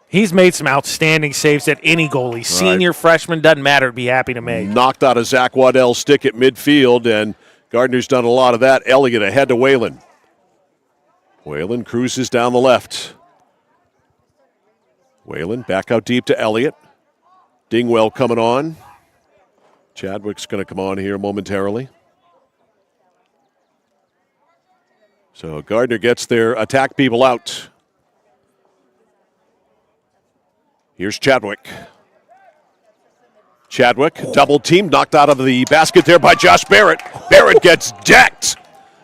He's made some outstanding saves at any goalie. Senior, freshman, doesn't matter. Be happy to make. Knocked out a Zach Waddell stick at midfield, and Gardiner's done a lot of that. Elliott ahead to Whalen. Whalen cruises down the left. Whalen back out deep to Elliott. Dingwell coming on. Chadwick's going to come on here momentarily. So Gardiner gets their attack people out. Here's Chadwick. Chadwick, double team, knocked out of the basket there by Josh Barrett. Barrett gets decked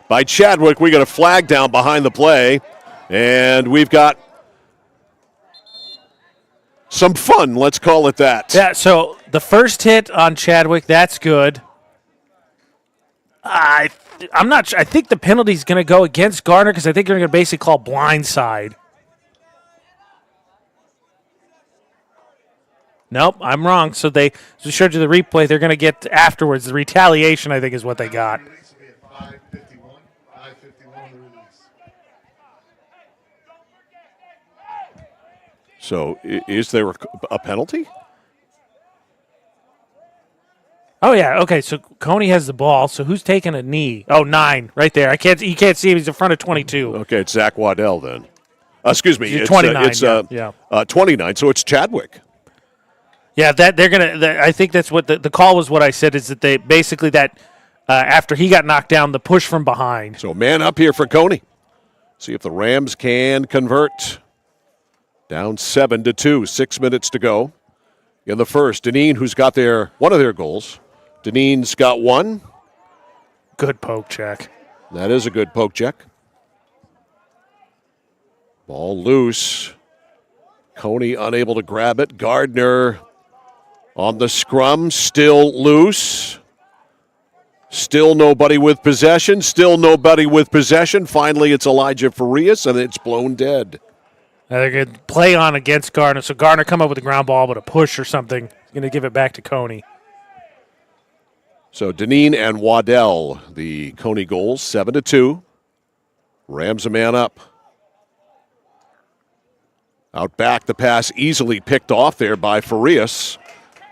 by Chadwick. We got a flag down behind the play, and we've got some fun, let's call it that. Yeah, so the first hit on Chadwick, that's good. I'm not sure. I think the penalty's going to go against Gardner because I think they're going to basically call blindside. Nope, I'm wrong. So they showed you the replay. They're going to get afterwards. The retaliation, I think, is what they got. So is there a penalty? Oh, yeah. Okay, so Cony has the ball. So who's taking a knee? Oh, 9 right there. You can't see him. He's in front of 22. Okay, it's Zach Waddell then. Excuse me. It's 29. 29, so it's Chadwick. Yeah, that they're gonna. I think that's what the call was. What I said is that they basically that after he got knocked down, the push from behind. So man up here for Cony. See if the Rams can convert. Down 7-2, 6 minutes to go in the first. Deneen, who's got one of their goals. Deneen's got one. Good poke check. That is a good poke check. Ball loose. Cony unable to grab it. Gardiner on the scrum, still loose. Still nobody with possession. Finally, it's Elijah Farias, and it's blown dead. They're going to play on against Gardner. So Gardner come up with a ground ball, but a push or something. Going to give it back to Cony. So Deneen and Waddell, the Cony goals, 7-2. Rams a man up. Out back, the pass easily picked off there by Farias.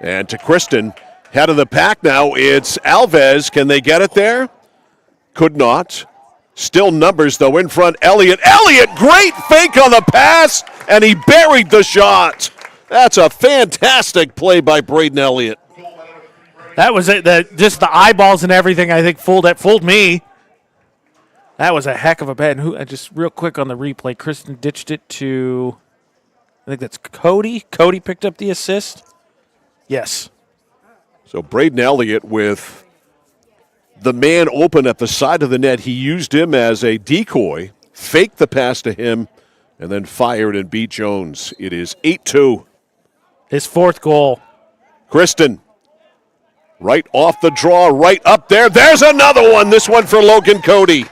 And to Kristen, head of the pack now, it's Alves. Can they get it there? Could not. Still numbers, though, in front. Elliott, great fake on the pass, and he buried the shot. That's a fantastic play by Braden Elliott. That was it. Just the eyeballs and everything, I think, fooled me. That was a heck of a bet. And just real quick on the replay, Kristen ditched it to, I think that's Cody. Cody picked up the assist. Yes. So Braden Elliott with the man open at the side of the net. He used him as a decoy, faked the pass to him, and then fired and beat Jones. It is 8-2. His 4th goal. Kristen, right off the draw, right up there. There's another one. This one for Logan Cody.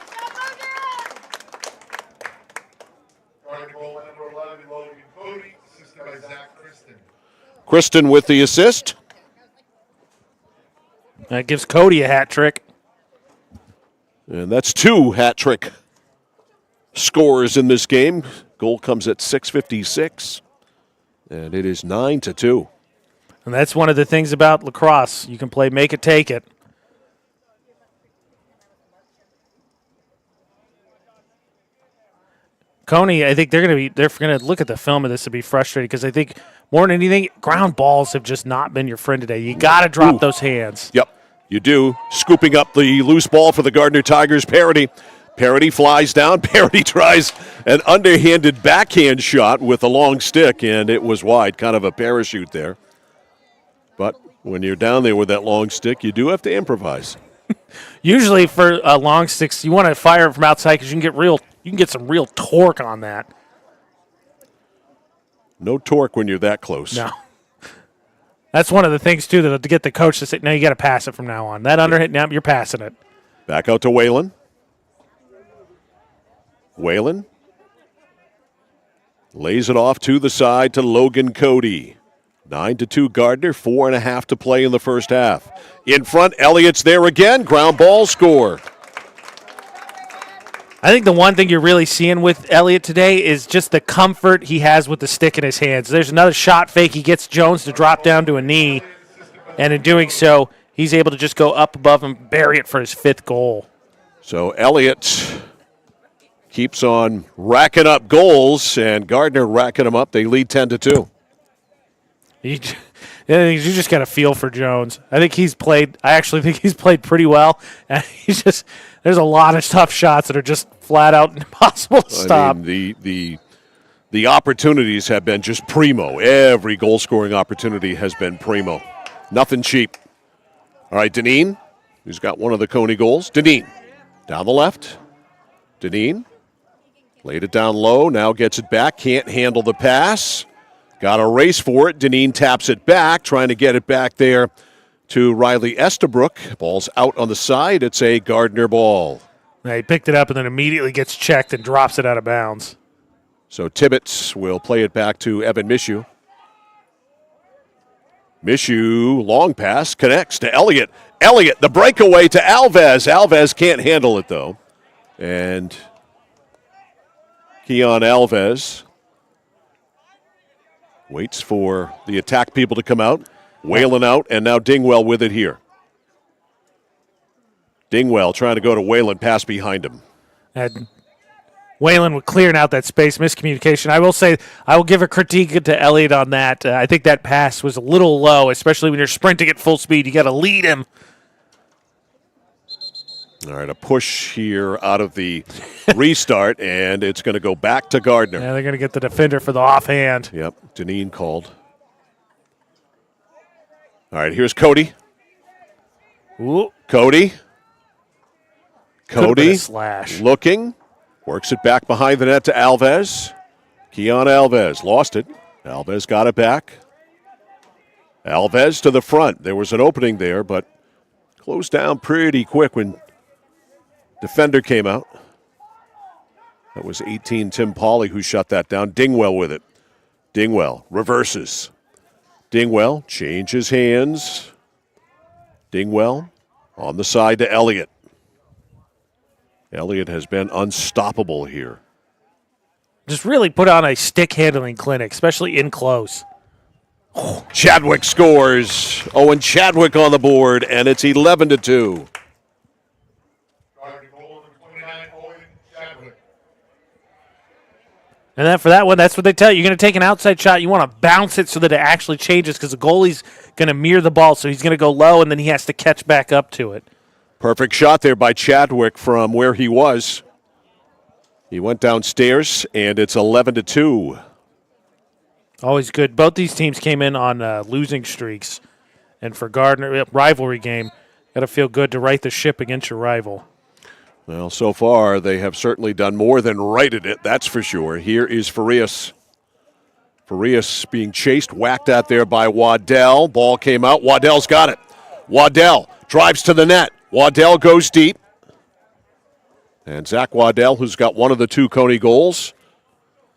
Kristen with the assist. That gives Cody a hat trick. And that's 2 hat trick scores in this game. Goal comes at 6:56, and it is 9-2. And that's one of the things about lacrosse. You can play make it, take it. Cony, I think they're going to look at the film of this and be frustrated because I think more than anything, ground balls have just not been your friend today. You got to drop those hands. Yep, you do. Scooping up the loose ball for the Gardiner Tigers. Parody Parody flies down. Parody tries an underhanded backhand shot with a long stick, and it was wide, kind of a parachute there. But when you're down there with that long stick, you do have to improvise. Usually for long sticks, you want to fire it from outside because you can get some real torque on that. No torque when you're that close. No. That's one of the things, too, to get the coach to say, no, you got to pass it from now on. That underhit, now you're passing it. Back out to Whalen. Whalen lays it off to the side to Logan Cody. 9-2 Gardiner, 4.5 to play in the first half. In front, Elliott's there again. Ground ball score. I think the one thing you're really seeing with Elliott today is just the comfort he has with the stick in his hands. There's another shot fake. He gets Jones to drop down to a knee, and in doing so, he's able to just go up above and bury it for his 5th goal. So Elliott keeps on racking up goals, and Gardiner racking them up. They lead 10-2. You just got to feel for Jones. I actually think he's played pretty well. And there's a lot of tough shots that are just flat out impossible to stop. I mean, the opportunities have been just primo. Every goal scoring opportunity has been primo. Nothing cheap. All right, Deneen, who's got one of the Cony goals. Deneen, down the left. Deneen laid it down low, now gets it back, can't handle the pass. Got a race for it. Deneen taps it back, trying to get it back there to Riley Estabrook. Ball's out on the side. It's a Gardiner ball. Yeah, he picked it up and then immediately gets checked and drops it out of bounds. So Tibbetts will play it back to Evan Mishu. Mishu, long pass, connects to Elliott. Elliott, the breakaway to Alves. Alves can't handle it, though. And Keon Alves waits for the attack people to come out. Whalen out, and now Dingwell with it here. Dingwell trying to go to Whalen, pass behind him. And Whalen clearing out that space, miscommunication. I will say, I will give a critique to Elliott on that. I think that pass was a little low, especially when you're sprinting at full speed. You got to lead him. All right, a push here out of the restart, and it's going to go back to Gardiner. Yeah, they're going to get the defender for the offhand. Yep, Deneen called. All right, here's Cody. Ooh. Cody slash. Looking, works it back behind the net to Alves. Keon Alves lost it. Alves got it back. Alves to the front. There was an opening there, but closed down pretty quick when defender came out. That was 18 Tim Pauley who shut that down. Dingwell with it. Dingwell reverses. Dingwell changes hands. Dingwell on the side to Elliott. Elliott has been unstoppable here. Just really put on a stick handling clinic, especially in close. Chadwick scores. Owen Chadwick on the board, and it's 11-2. And then for that one, that's what they tell you. You're going to take an outside shot. You want to bounce it so that it actually changes because the goalie's going to mirror the ball. So he's going to go low, and then he has to catch back up to it. Perfect shot there by Chadwick from where he was. He went downstairs, and it's 11-2. Always good. Both these teams came in on losing streaks. And for Gardiner, rivalry game, got to feel good to right the ship against your rival. Well, so far, they have certainly done more than righted it, that's for sure. Here is Farias. Farias being chased, whacked out there by Waddell. Ball came out. Waddell's got it. Waddell drives to the net. Waddell goes deep. And Zach Waddell, who's got one of the 2 Cony goals,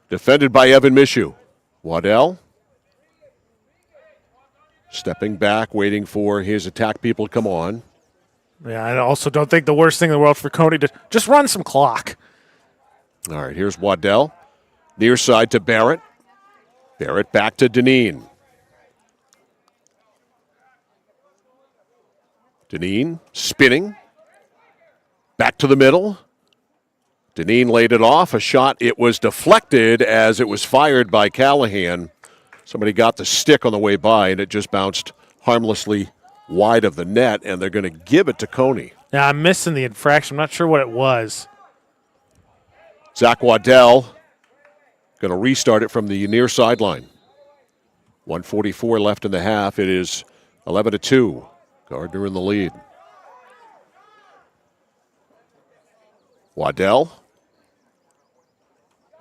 defended by Evan Mishu. Waddell stepping back, waiting for his attack people to come on. Yeah, I also don't think the worst thing in the world for Cony to just run some clock. All right, here's Waddell. Near side to Barrett. Barrett back to Deneen. Deneen spinning. Back to the middle. Deneen laid it off. A shot, it was deflected as it was fired by Callahan. Somebody got the stick on the way by, and it just bounced harmlessly wide of the net, and they're going to give it to Cony. Yeah, I'm missing the infraction. I'm not sure what it was. Zach Waddell going to restart it from the near sideline. 1:44 left in the half. It is 11-2. Gardiner in the lead. Waddell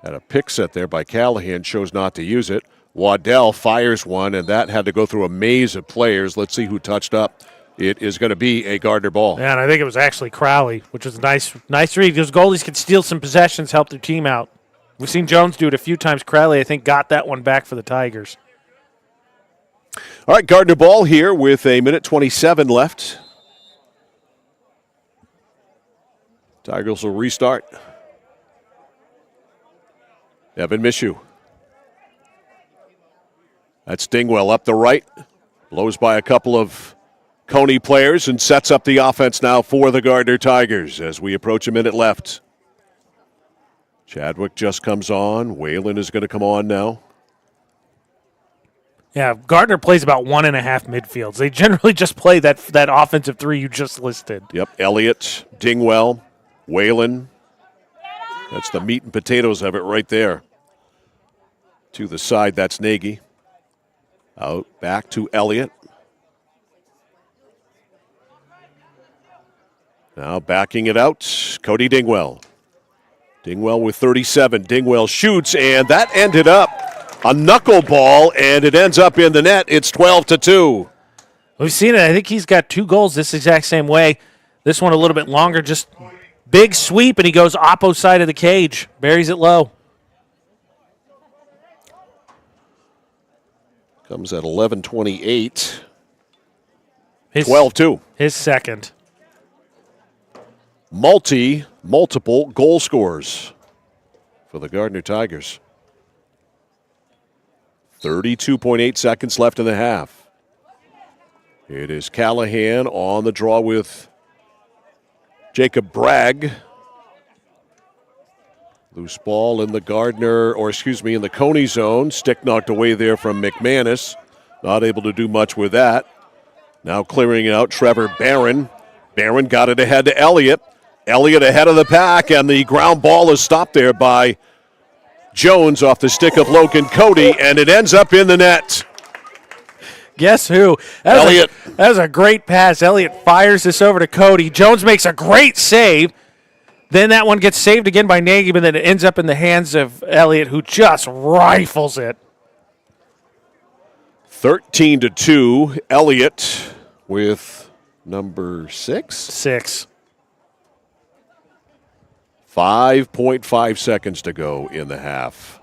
had a pick set there by Callahan, chose not to use it. Waddell fires one, and that had to go through a maze of players. Let's see who touched up. It is going to be a Gardiner ball. Yeah, and I think it was actually Crowley, which is a nice read because goalies can steal some possessions, help their team out. We've seen Jones do it a few times. Crowley, I think, got that one back for the Tigers. All right, Gardiner ball here with 1:27 left. Tigers will restart. Evan Mishu. That's Dingwell up the right. Blows by a couple of Cony players and sets up the offense now for the Gardiner Tigers as we approach a minute left. Chadwick just comes on. Whalen is going to come on now. Yeah, Gardiner plays about 1.5 midfields. They generally just play that offensive three you just listed. Yep, Elliott, Dingwell, Whalen. That's the meat and potatoes of it right there. To the side, that's Nagy. Out, back to Elliott. Now backing it out, Cody Dingwell. Dingwell with 37. Dingwell shoots, and that ended up a knuckleball, and it ends up in the net. It's 12-2. We've seen it. I think he's got 2 goals this exact same way. This one a little bit longer, just big sweep, and he goes oppo side of the cage. Buries it low. Comes at 11:28. 12-2. His second. Multiple goal scorers for the Gardiner Tigers. 32.8 seconds left in the half. It is Callahan on the draw with Jacob Bragg. Loose ball in the in the Cony zone. Stick knocked away there from McManus. Not able to do much with that. Now clearing it out, Trevor Barron. Barron got it ahead to Elliott. Elliott ahead of the pack, and the ground ball is stopped there by Jones off the stick of Logan Cody, and it ends up in the net. Guess who? Elliott. That was a great pass. Elliott fires this over to Cody. Jones makes a great save. Then that one gets saved again by Nagy, but then it ends up in the hands of Elliott, who just rifles it. 13-2. Elliott with number 6? 6. 5.5 seconds to go in the half.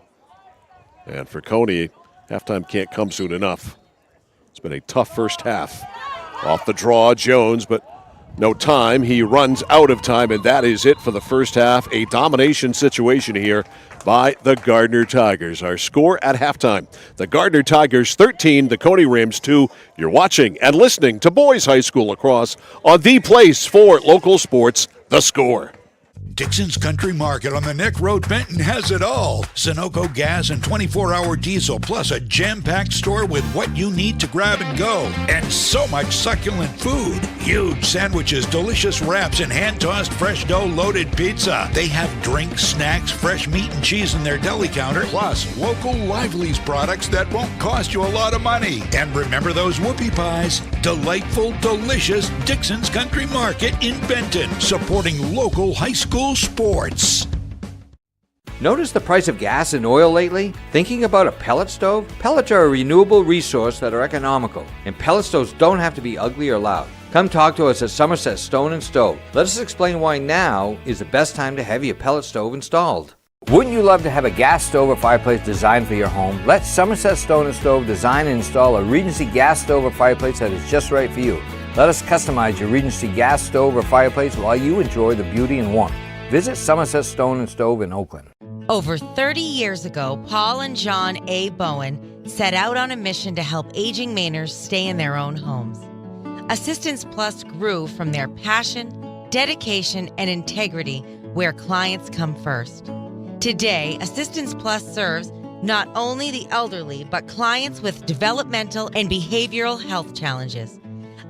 And for Cony, halftime can't come soon enough. It's been a tough first half. Off the draw, Jones, but no time. He runs out of time, and that is it for the first half. A domination situation here by the Gardiner Tigers. Our score at halftime, the Gardiner Tigers 13, the Cony Rams 2. You're watching and listening to Boys High School Lacrosse on the place for local sports, The Score. Dixon's Country Market on the Neck Road, Benton has it all. Sunoco gas and 24-hour diesel, plus a jam-packed store with what you need to grab and go. And so much succulent food. Huge sandwiches, delicious wraps, and hand-tossed fresh dough-loaded pizza. They have drinks, snacks, fresh meat and cheese in their deli counter, plus local Lively's products that won't cost you a lot of money. And remember those whoopie pies? Delightful, delicious Dixon's Country Market in Benton, supporting local high school sports. Notice the price of gas and oil lately? Thinking about a pellet stove? Pellets are a renewable resource that are economical, and pellet stoves don't have to be ugly or loud. Come talk to us at Somerset Stone & Stove. Let us explain why now is the best time to have your pellet stove installed. Wouldn't you love to have a gas stove or fireplace designed for your home? Let Somerset Stone & Stove design and install a Regency gas stove or fireplace that is just right for you. Let us customize your Regency gas stove or fireplace while you enjoy the beauty and warmth. Visit Somerset Stone & Stove in Oakland. Over 30 years ago, Paul and John A. Bowen set out on a mission to help aging Mainers stay in their own homes. Assistance Plus grew from their passion, dedication, and integrity where clients come first. Today, Assistance Plus serves not only the elderly, but clients with developmental and behavioral health challenges.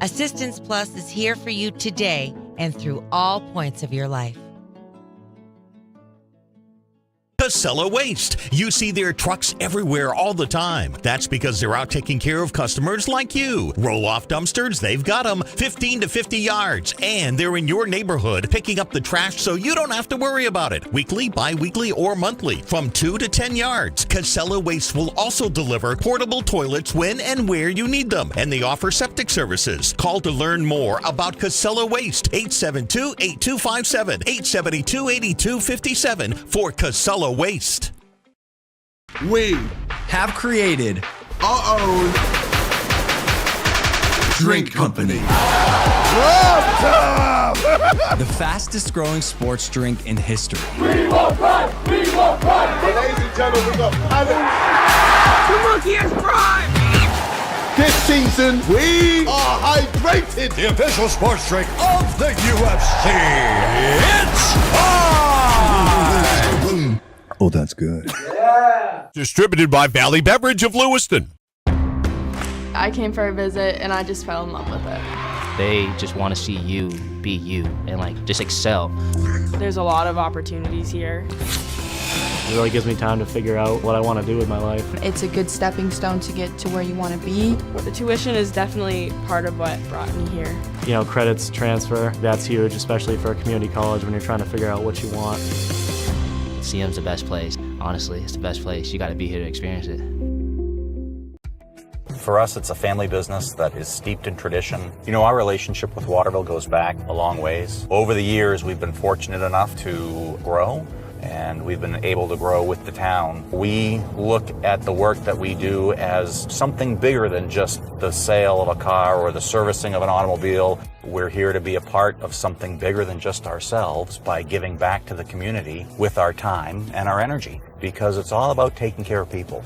Assistance Plus is here for you today and through all points of your life. Casella Waste. You see their trucks everywhere all the time. That's because they're out taking care of customers like you. Roll-off dumpsters, they've got them 15 to 50 yards. And they're in your neighborhood picking up the trash so you don't have to worry about it. Weekly, bi-weekly, or monthly from 2 to 10 yards. Casella Waste will also deliver portable toilets when and where you need them. And they offer septic services. Call to learn more about Casella Waste. 872-8257, 872-8257 for Casella Waste. We have created our own drink company. The fastest growing sports drink in history. We won't run! We won't run! Ladies and gentlemen, we got The monkey has prime! This season, we are hydrated! The official sports drink of the UFC. It's time! Oh, that's good. Yeah! Distributed by Valley Beverage of Lewiston. I came for a visit and I just fell in love with it. They just want to see you be you and just excel. There's a lot of opportunities here. It really gives me time to figure out what I want to do with my life. It's a good stepping stone to get to where you want to be. The tuition is definitely part of what brought me here. Credits transfer, that's huge, especially for a community college when you're trying to figure out what you want. CM's the best place. Honestly, it's the best place. You got to be here to experience it. For us, it's a family business that is steeped in tradition. Our relationship with Waterville goes back a long ways. Over the years, we've been fortunate enough to grow, and we've been able to grow with the town. We look at the work that we do as something bigger than just the sale of a car or the servicing of an automobile. We're here to be a part of something bigger than just ourselves by giving back to the community with our time and our energy, because it's all about taking care of people.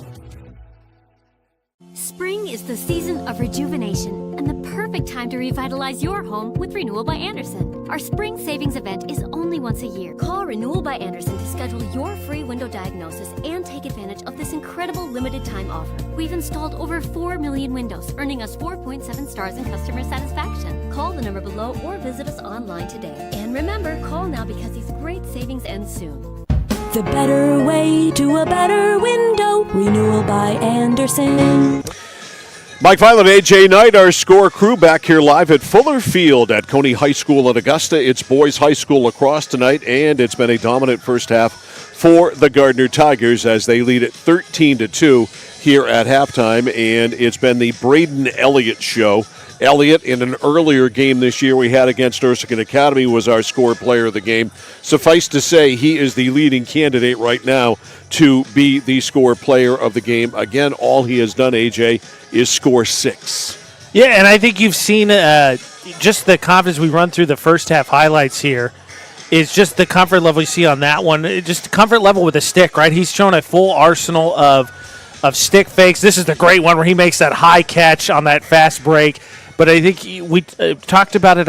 Spring is the season of rejuvenation and the perfect time to revitalize your home with Renewal by Andersen. Our spring savings event is only once a year. Call Renewal by Andersen to schedule your free window diagnosis and take advantage of this incredible limited time offer. We've installed over 4 million windows, earning us 4.7 stars in customer satisfaction. Call the number below or visit us online today. And remember, call now because these great savings end soon. The better way to a better window. Renewal by Andersen. Mike Violet, AJ Knight, our score crew back here live at Fuller Field at Cony High School in Augusta. It's boys high school lacrosse tonight, and it's been a dominant first half for the Gardiner Tigers as they lead at 13-2 here at halftime, and it's been the Braden Elliott show. Elliott, in an earlier game this year we had against Erskine Academy, was our score player of the game. Suffice to say, he is the leading candidate right now to be the score player of the game. Again, all he has done, AJ, is score 6. Yeah, and I think you've seen just the confidence we run through the first half highlights here is just the comfort level you see on that one. Just the comfort level with the stick, right? He's shown a full arsenal of stick fakes. This is the great one where he makes that high catch on that fast break. But I think we talked about it,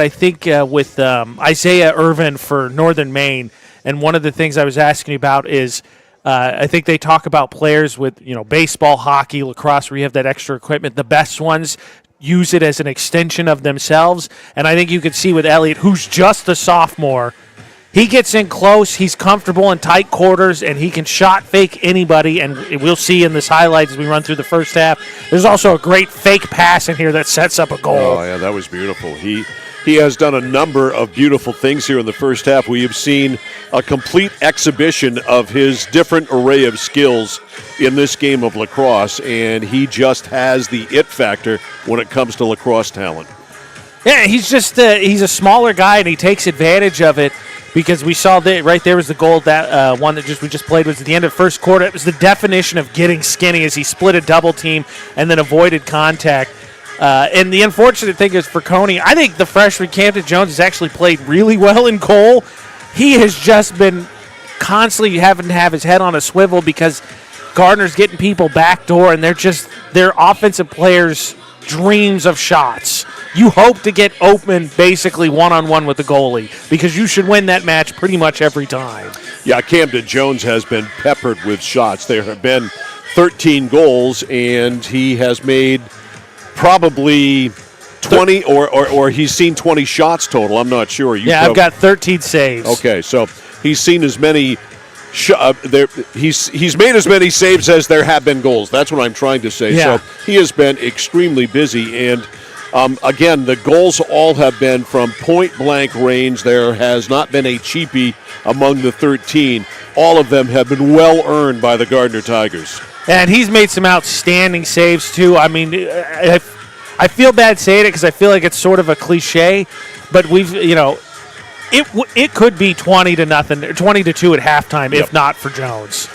with Isaiah Irvin for Northern Maine. And one of the things I was asking you about is I think they talk about players with, baseball, hockey, lacrosse, where you have that extra equipment. The best ones use it as an extension of themselves. And I think you could see with Elliott, who's just a sophomore, he gets in close, he's comfortable in tight quarters, and he can shot fake anybody, and we'll see in this highlight as we run through the first half. There's also a great fake pass in here that sets up a goal. Oh, yeah, that was beautiful. He has done a number of beautiful things here in the first half. We have seen a complete exhibition of his different array of skills in this game of lacrosse, and he just has the it factor when it comes to lacrosse talent. Yeah, he's a smaller guy, and he takes advantage of it. Because we saw that right there was the goal, that one that we just played was at the end of the first quarter. It was the definition of getting skinny as he split a double team and then avoided contact. And the unfortunate thing is for Cony, I think the freshman Camden Jones has actually played really well in goal. He has just been constantly having to have his head on a swivel because Gardiner's getting people backdoor, and they're offensive players' dreams of shots. You hope to get open basically one-on-one with the goalie because you should win that match pretty much every time. Yeah, Camden Jones has been peppered with shots. There have been 13 goals, and he has made probably 20 or he's seen 20 shots total. I'm not sure. I've got 13 saves. Okay, so he's seen as many he's made as many saves as there have been goals. That's what I'm trying to say. Yeah. So he has been extremely busy. And, again, the goals all have been from point-blank range. There has not been a cheapie among the 13. All of them have been well-earned by the Gardiner Tigers. And he's made some outstanding saves, too. I mean, I feel bad saying it because I feel like it's sort of a cliche, but it could be 20-0, 20-2 at halftime if not for Jones.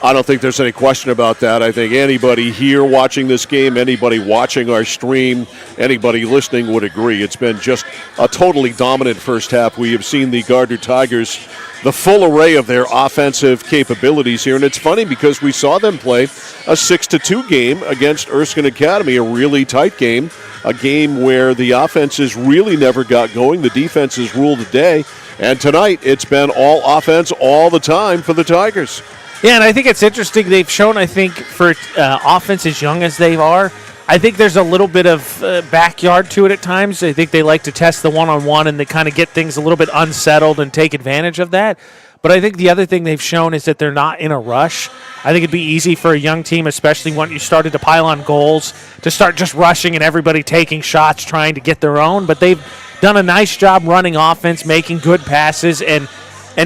I don't think there's any question about that. I think anybody here watching this game, anybody watching our stream, anybody listening would agree. It's been just a totally dominant first half. We have seen the Gardiner Tigers, the full array of their offensive capabilities here. And it's funny because we saw them play a 6-2 game against Erskine Academy, a really tight game, a game where the offenses really never got going. The defenses ruled the day. And tonight it's been all offense all the time for the Tigers. Yeah, and I think it's interesting. They've shown, I think, for offense as young as they are, I think there's a little bit of backyard to it at times. I think they like to test the one-on-one and they kind of get things a little bit unsettled and take advantage of that. But I think the other thing they've shown is that they're not in a rush. I think it'd be easy for a young team, especially when you started to pile on goals, to start just rushing and everybody taking shots, trying to get their own. But they've done a nice job running offense, making good passes, and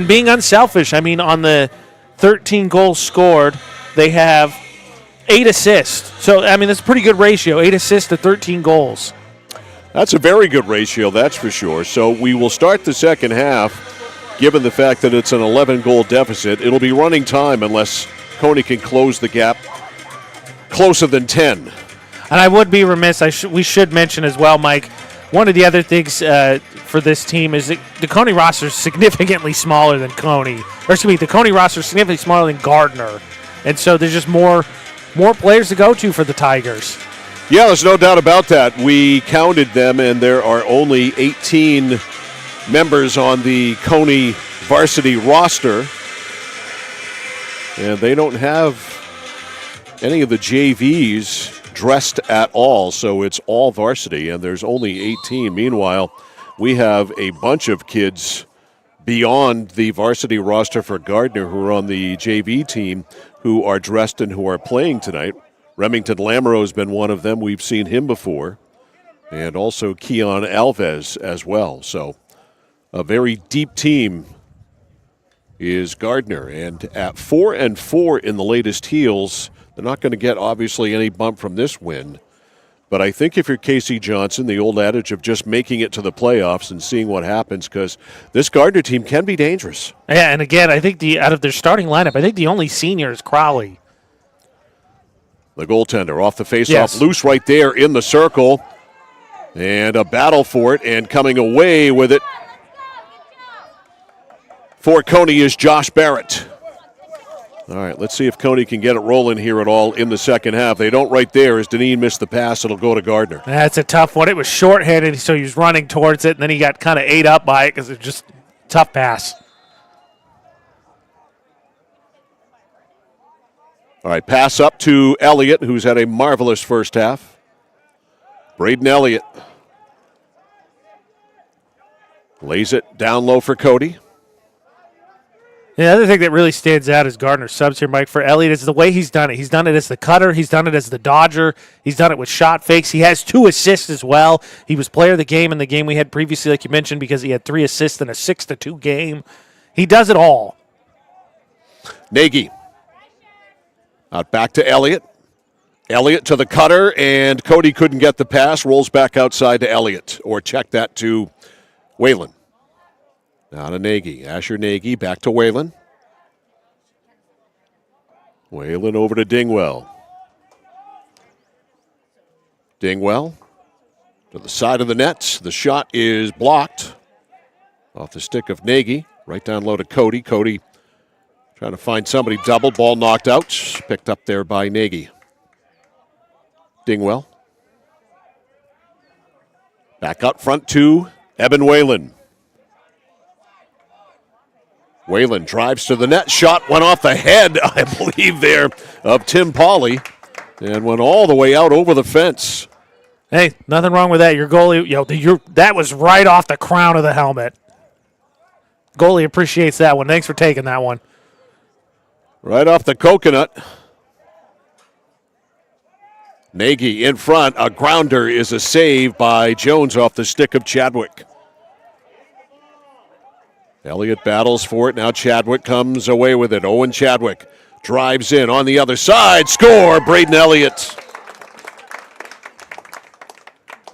being unselfish. I mean, on the 13 goals scored, they have 8 assists. So, I mean, that's a pretty good ratio, 8 assists to 13 goals. That's a very good ratio, that's for sure. So we will start the second half, given the fact that it's an 11-goal deficit. It'll be running time unless Cony can close the gap closer than 10. And I would be remiss, we should mention as well, Mike, one of the other things for this team is that the Cony roster is significantly smaller than the Cony roster is significantly smaller than Gardiner. And so there's just more players to go to for the Tigers. Yeah, there's no doubt about that. We counted them, and there are only 18 members on the Cony varsity roster. And they don't have any of the JVs dressed at all, so it's all varsity, and there's only 18. Meanwhile, we have a bunch of kids beyond the varsity roster for Gardiner who are on the JV team who are dressed and who are playing tonight. Remington Lamoureux has been one of them. We've seen him before. And also Keon Alves as well. So a very deep team is Gardiner. And at 4-4 in the latest heels, they're not going to get, obviously, any bump from this win. But I think if you're Casey Johnson, the old adage of just making it to the playoffs and seeing what happens, because this Gardiner team can be dangerous. Yeah, and again, I think out of their starting lineup, I think the only senior is Crowley. The goaltender off the faceoff, loose right there in the circle. And a battle for it, and coming away with it for Cony is Josh Barrett. All right, let's see if Cony can get it rolling here at all in the second half. They don't right there as Deneen missed the pass. It'll go to Gardiner. That's a tough one. It was shorthanded, so he was running towards it, and then he got kind of ate up by it because it was just a tough pass. All right, pass up to Elliott, who's had a marvelous first half. Braden Elliott lays it down low for Cody. The other thing that really stands out is Gardner's subs here, Mike, for Elliott is the way he's done it. He's done it as the cutter. He's done it as the dodger. He's done it with shot fakes. He has 2 assists as well. He was player of the game in the game we had previously, like you mentioned, because he had 3 assists in a 6-2 game. He does it all. Nagy. Out back to Elliott. Elliott to the cutter, and Cody couldn't get the pass. Rolls back outside to Elliott, or check that to Whalen. Now to Nagy. Asher Nagy back to Whalen. Whalen over to Dingwell. Dingwell to the side of the net. The shot is blocked off the stick of Nagy. Right down low to Cody. Cody trying to find somebody double. Ball knocked out. Picked up there by Nagy. Dingwell. Back up front to Eben Whalen. Whalen drives to the net. Shot went off the head, I believe, there of Tim Pauley and went all the way out over the fence. Hey, nothing wrong with that. Your goalie, that was right off the crown of the helmet. Goalie appreciates that one. Thanks for taking that one. Right off the coconut. Nagy in front. A grounder is a save by Jones off the stick of Chadwick. Elliott battles for it. Now Chadwick comes away with it. Owen Chadwick drives in on the other side. Score, Braden Elliott.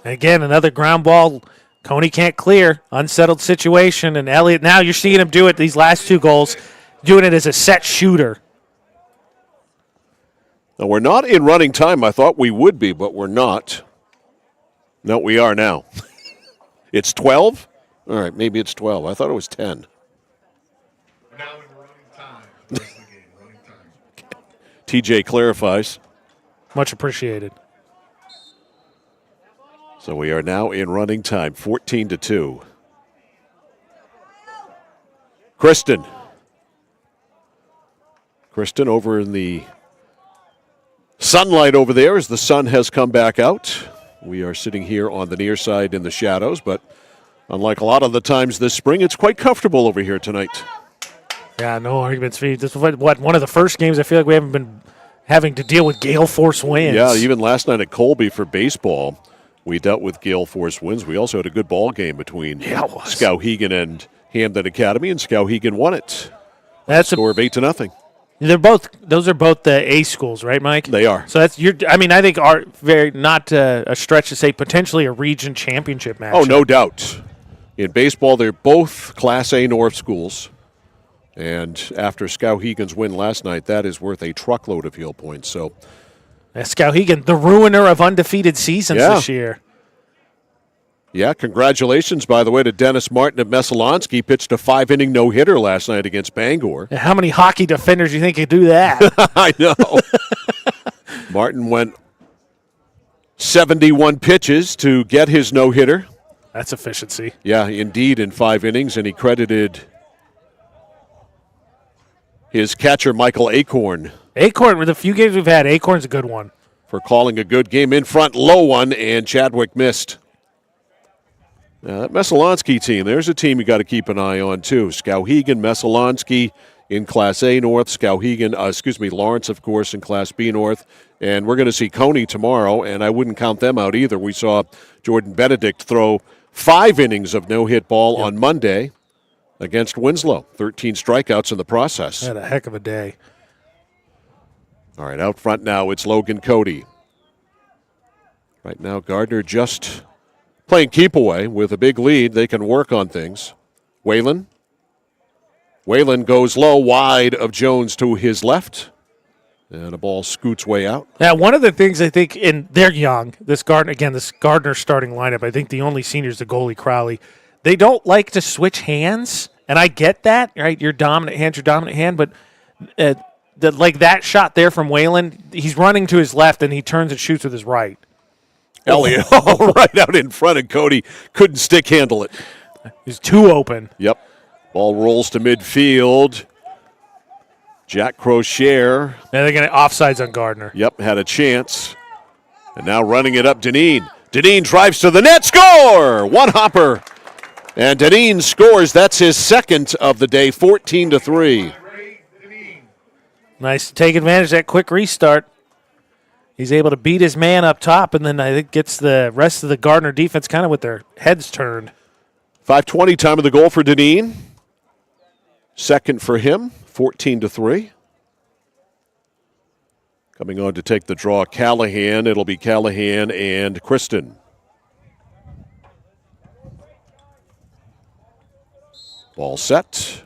Again, another ground ball. Cony can't clear. Unsettled situation. And Elliott, now you're seeing him do it, these last 2 goals, doing it as a set shooter. Now, we're not in running time. I thought we would be, but we're not. No, we are now. It's 12? All right, maybe it's 12. I thought it was 10. Now in running time. TJ clarifies. Much appreciated. So we are now in running time, 14-2. Kristen over in the sunlight over there as the sun has come back out. We are sitting here on the near side in the shadows, but unlike a lot of the times this spring, it's quite comfortable over here tonight. Yeah, no arguments. This is one of the first games I feel like we haven't been having to deal with gale force winds. Yeah, even last night at Colby for baseball, we dealt with gale force winds. We also had a good ball game between Skowhegan and Hamden Academy, and Skowhegan won it. That's a score of 8-0. Those are both the A schools, right, Mike? They are. So I think are very not a stretch to say potentially a region championship match. Oh, no doubt. In baseball, they're both Class A North schools. And after Skowhegan's win last night, that is worth a truckload of heel points. So, Skowhegan, the ruiner of undefeated seasons this year. Yeah, congratulations, by the way, to Dennis Martin of Messalonsky. Pitched a 5-inning no-hitter last night against Bangor. How many hockey defenders do you think could do that? I know. Martin went 71 pitches to get his no-hitter. That's efficiency. Yeah, indeed, in 5 innings, and he credited his catcher, Michael Acorn. Acorn, with the few games we've had, Acorn's a good one. For calling a good game. In front, low one, and Chadwick missed. That Messalonsky team, there's a team you got to keep an eye on, too. Skowhegan, Messalonsky in Class A North. Lawrence, of course, in Class B North. And we're going to see Cony tomorrow, and I wouldn't count them out either. We saw Jordan Benedict throw 5 innings of no-hit ball on Monday against Winslow. 13 strikeouts in the process. Had a heck of a day. All right, out front now, it's Logan Cody. Right now, Gardiner just playing keep away with a big lead. They can work on things. Whalen goes low, wide of Jones to his left. And a ball scoots way out. Now, one of the things I think, and they're young, this Gardiner starting lineup, I think the only senior is the goalie, Crowley. They don't like to switch hands, and I get that, right? Your dominant hand, but that shot there from Whalen, he's running to his left, and he turns and shoots with his right. Elliott, right out in front of Cody, couldn't stick handle it. He's too open. Yep. Ball rolls to midfield. Jack Crochet. And they're going to offsides on Gardiner. Yep, had a chance. And now running it up, Deneen. Deneen drives to the net, score! One hopper. And Deneen scores. That's his second of the day, 14-3. Nice to take advantage of that quick restart. He's able to beat his man up top, and then I think gets the rest of the Gardiner defense kind of with their heads turned. 5:20 time of the goal for Deneen. Second for him, 14-3. Coming on to take the draw, Callahan. It'll be Callahan and Kristen. Ball set.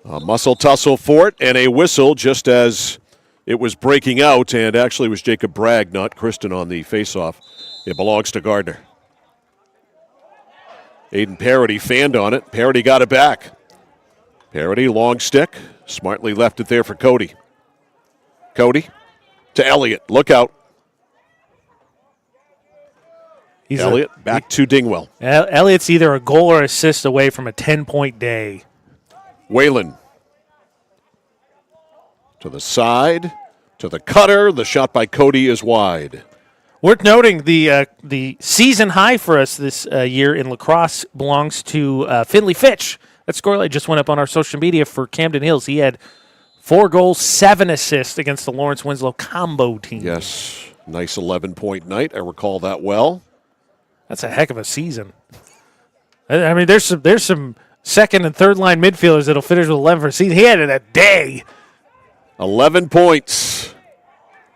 A muscle tussle for it and a whistle just as it was breaking out, and actually it was Jacob Bragg, not Kristen, on the faceoff. It belongs to Gardiner. Aiden Parody fanned on it. Parody got it back. Parody, long stick. Smartly left it there for Cody. Cody to Elliott. Look out. Elliott back to Dingwell. Elliott's either a goal or assist away from a 10-point day. Whalen. To the side. To the cutter. The shot by Cody is wide. Worth noting, the season high for us this year in lacrosse belongs to Finley Fitch That scoreline just went up on our social media for Camden Hills. He had 4 goals, 7 assists against the Lawrence Winslow combo team. Yes, nice 11-point night. I recall that well. That's a heck of a season. I mean, there's some second and third line midfielders that'll finish with 11 for a season. He had it a day. 11 points.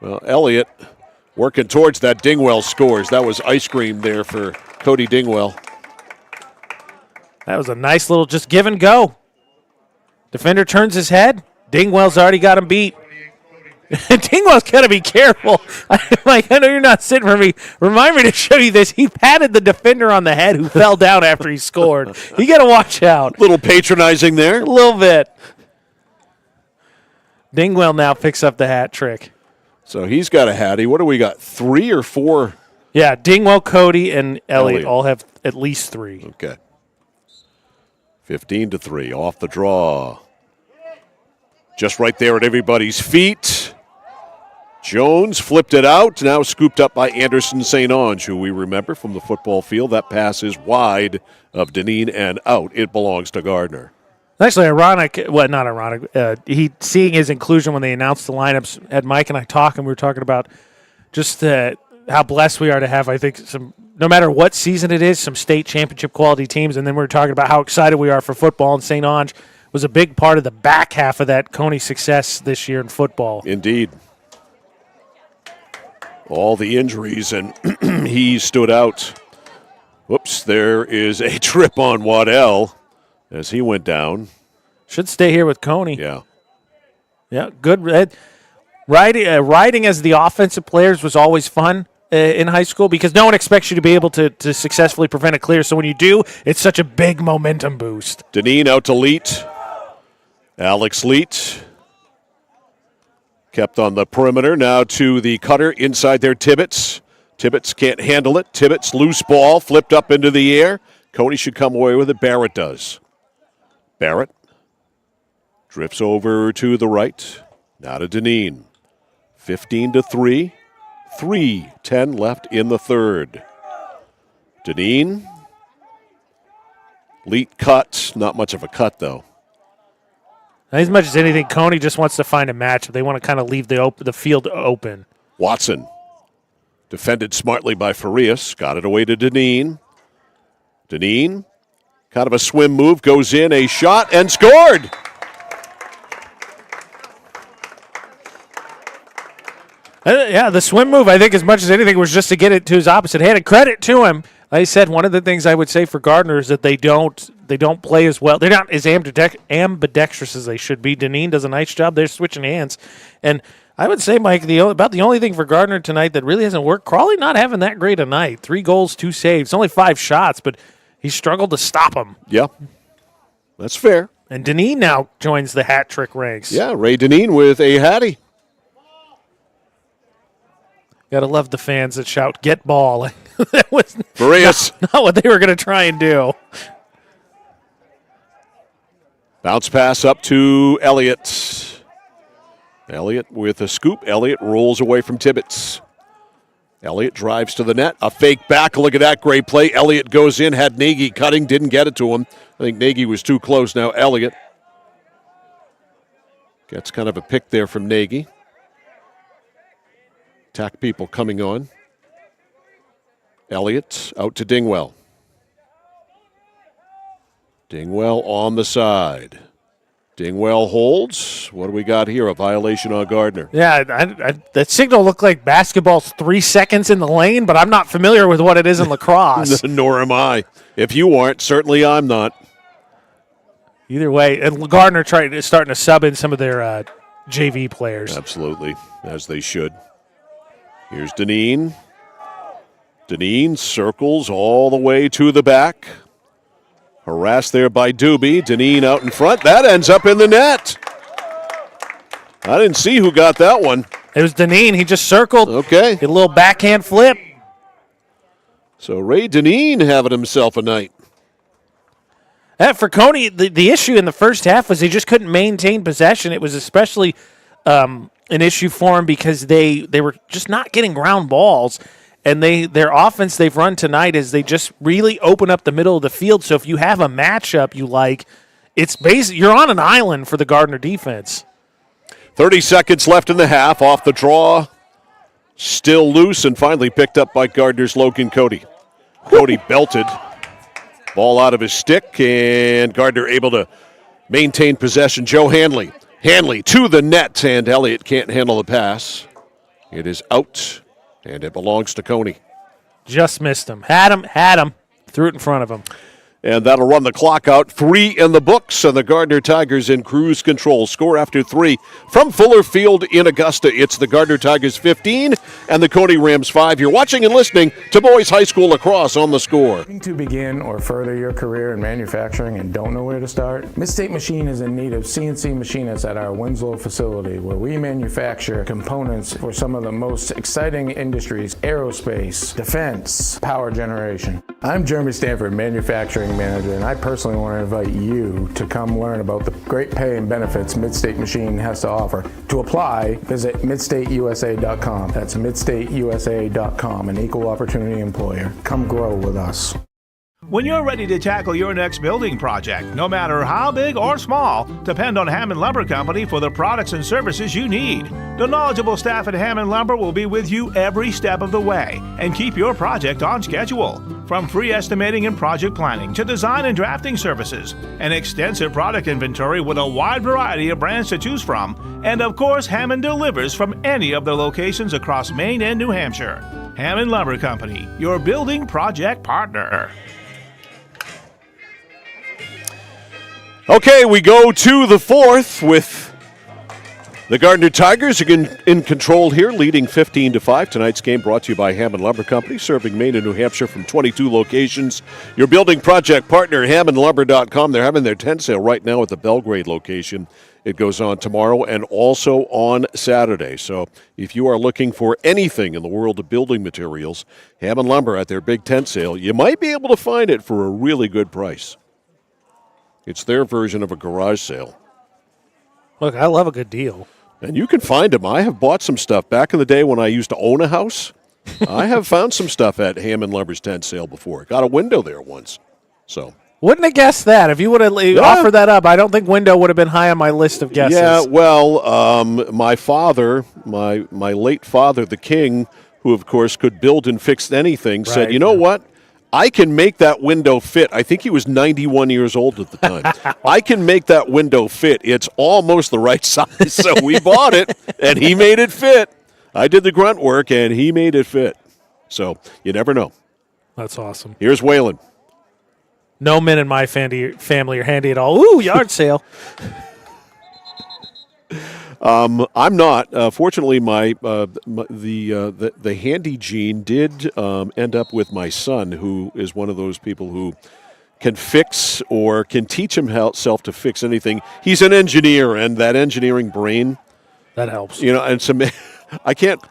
Well, Elliott working towards that. Dingwell scores. That was ice cream there for Cody Dingwell. That was a nice little just give and go. Defender turns his head. Dingwell's already got him beat. Dingwell's got to be careful. I know you're not sitting for me. Remind me to show you this. He patted the defender on the head who fell down after he scored. You got to watch out. A little patronizing there. A little bit. Dingwell now picks up the hat trick. So he's got a hattie. What do we got, 3 or 4? Yeah, Dingwell, Cody, and Elliott all have at least 3. Okay. 15-3 off the draw. Just right there at everybody's feet. Jones flipped it out, now scooped up by Anderson St. Ange, who we remember from the football field. That pass is wide of Deneen and out. It belongs to Gardiner. Actually, ironic. Well, not ironic. He seeing his inclusion when they announced the lineups. Had Mike and I talking. We were talking about just how blessed we are to have. I think some, no matter what season it is, some state championship quality teams. And then we were talking about how excited we are for football. And St. Ange was a big part of the back half of that Cony success this year in football. Indeed. All the injuries, and he stood out. Whoops, there is a trip on Waddell as he went down. Should stay here with Cony. Yeah. Yeah, good. Riding as the offensive players was always fun in high school because no one expects you to be able to successfully prevent a clear. So when you do, it's such a big momentum boost. Deneen out to Leet. Alex Leet. Kept on the perimeter, now to the cutter inside there, Tibbetts. Tibbetts can't handle it. Tibbetts, loose ball, flipped up into the air. Cony should come away with it. Barrett does. Barrett drifts over to the right. Now to Deneen. 15-3. 3:10 left in the third. Deneen. Leet cut. Not much of a cut, though. As much as anything, Cony just wants to find a match. They want to kind of leave the field open. Watson. Defended smartly by Farias. Got it away to Deneen. Deneen. Kind of a swim move. Goes in. A shot and scored. Yeah, the swim move, I think, as much as anything, was just to get it to his opposite hand. And credit to him. Like I said, one of the things I would say for Gardiner is that they don't play as well. They're not as ambidextrous as they should be. Deneen does a nice job. They're switching hands. And I would say, Mike, about the only thing for Gardiner tonight that really hasn't worked, Crawley not having that great a night. 3 goals, 2 saves. Only 5 shots, but he struggled to stop him. Yeah, that's fair. And Deneen now joins the hat trick ranks. Yeah, Ray Deneen with a hattie. Got to love the fans that shout, "Get ball." That was Farias. not what they were going to try and do. Bounce pass up to Elliott. Elliott with a scoop. Elliott rolls away from Tibbetts. Elliott drives to the net. A fake back. Look at that great play. Elliott goes in. Had Nagy cutting. Didn't get it to him. I think Nagy was too close. Now Elliott gets kind of a pick there from Nagy. Attack people coming on. Elliott out to Dingwell. Dingwell on the side. Dingwell holds. What do we got here? A violation on Gardiner. Yeah, that signal looked like basketball's 3 seconds in the lane, but I'm not familiar with what it is in lacrosse. Nor am I. If you aren't, certainly I'm not. Either way, and Gardiner starting to sub in some of their JV players. Absolutely, as they should. Here's Deneen. Deneen circles all the way to the back. Harassed there by Doobie. Deneen out in front. That ends up in the net. I didn't see who got that one. It was Deneen. He just circled. Okay. Get a little backhand flip. So Ray Deneen having himself a night. For Cony, the issue in the first half was they just couldn't maintain possession. It was especially an issue for them because they were just not getting ground balls. And their offense they've run tonight is they just really open up the middle of the field. So if you have a matchup you like, it's basically you're on an island for the Gardiner defense. 30 seconds left in the half. Off the draw, still loose, and finally picked up by Gardiner's Logan Cody. Cody belted. Ball out of his stick, and Gardiner able to maintain possession. Joe Hanley. Hanley to the net, and Elliott can't handle the pass. It is out, and it belongs to Cony. Just missed him. Had him. Threw it in front of him. And that'll run the clock out. 3 in the books, and the Gardiner Tigers in cruise control. Score after 3 from Fuller Field in Augusta. It's the Gardiner Tigers 15 and the Cony Rams 5. You're watching and listening to Boys High School Lacrosse on the Score. Looking to begin or further your career in manufacturing and don't know where to start? Midstate Machine is in need of CNC machinists at our Winslow facility, where we manufacture components for some of the most exciting industries: aerospace, defense, power generation. I'm Jeremy Stanford, manufacturing manager, and I personally want to invite you to come learn about the great pay and benefits Midstate Machine has to offer. To apply, visit midstateusa.com. That's midstateusa.com, an equal opportunity employer. Come grow with us. When you're ready to tackle your next building project, no matter how big or small, depend on Hammond Lumber Company for the products and services you need. The knowledgeable staff at Hammond Lumber will be with you every step of the way and keep your project on schedule. From free estimating and project planning to design and drafting services, an extensive product inventory with a wide variety of brands to choose from, and of course, Hammond delivers from any of their locations across Maine and New Hampshire. Hammond Lumber Company, your building project partner. Okay, we go to the fourth with the Gardiner Tigers again in control here, leading 15-5. Tonight's game brought to you by Hammond Lumber Company, serving Maine and New Hampshire from 22 locations. Your building project partner, HammondLumber.com. They're having their tent sale right now at the Belgrade location. It goes on tomorrow and also on Saturday. So if you are looking for anything in the world of building materials, Hammond Lumber at their big tent sale, you might be able to find it for a really good price. It's their version of a garage sale. Look, I love a good deal. And you can find them. I have bought some stuff. Back in the day when I used to own a house, I have found some stuff at Hammond Lumber's tent sale before. Got a window there once. So wouldn't have guessed that. If you would have offered that up, I don't think window would have been high on my list of guesses. Yeah, well, my father, my late father, the king, who, of course, could build and fix anything, said, you know what? I can make that window fit. I think he was 91 years old at the time. I can make that window fit. It's almost the right size. So we bought it, and he made it fit. I did the grunt work, and he made it fit. So you never know. That's awesome. Here's Waylon. No men in my family are handy at all. Ooh, yard sale. I'm not. Fortunately, the handy gene did end up with my son, who is one of those people who can fix or can teach himself to fix anything. He's an engineer, and that engineering brain, that helps. You know, and some I can't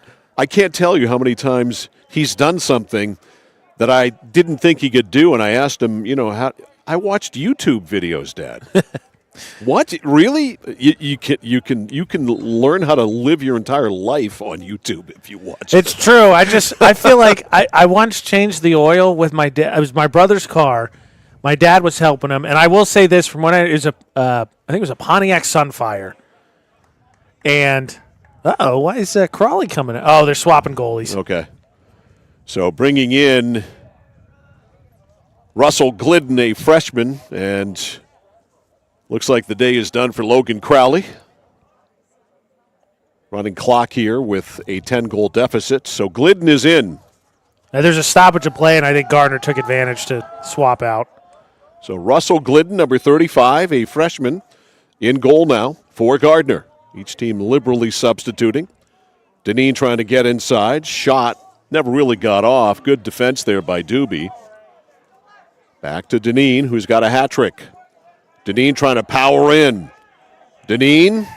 tell you how many times he's done something that I didn't think he could do, and I asked him, you know, how I watched YouTube videos, Dad. What? Really? You can learn how to live your entire life on YouTube if you watch it. It's true. I feel like I once changed the oil with my dad. It was my brother's car. My dad was helping him, and I will say this: from when I think it was a Pontiac Sunfire. And why is Crawley coming in? Oh, they're swapping goalies. Okay, so bringing in Russell Glidden, a freshman, and looks like the day is done for Logan Crowley. Running clock here with a 10-goal deficit. So Glidden is in. Now there's a stoppage of play, and I think Gardiner took advantage to swap out. So Russell Glidden, number 35, a freshman, in goal now for Gardiner. Each team liberally substituting. Deneen trying to get inside. Shot. Never really got off. Good defense there by Doobie. Back to Deneen, who's got a hat trick. Deneen trying to power in. Deneen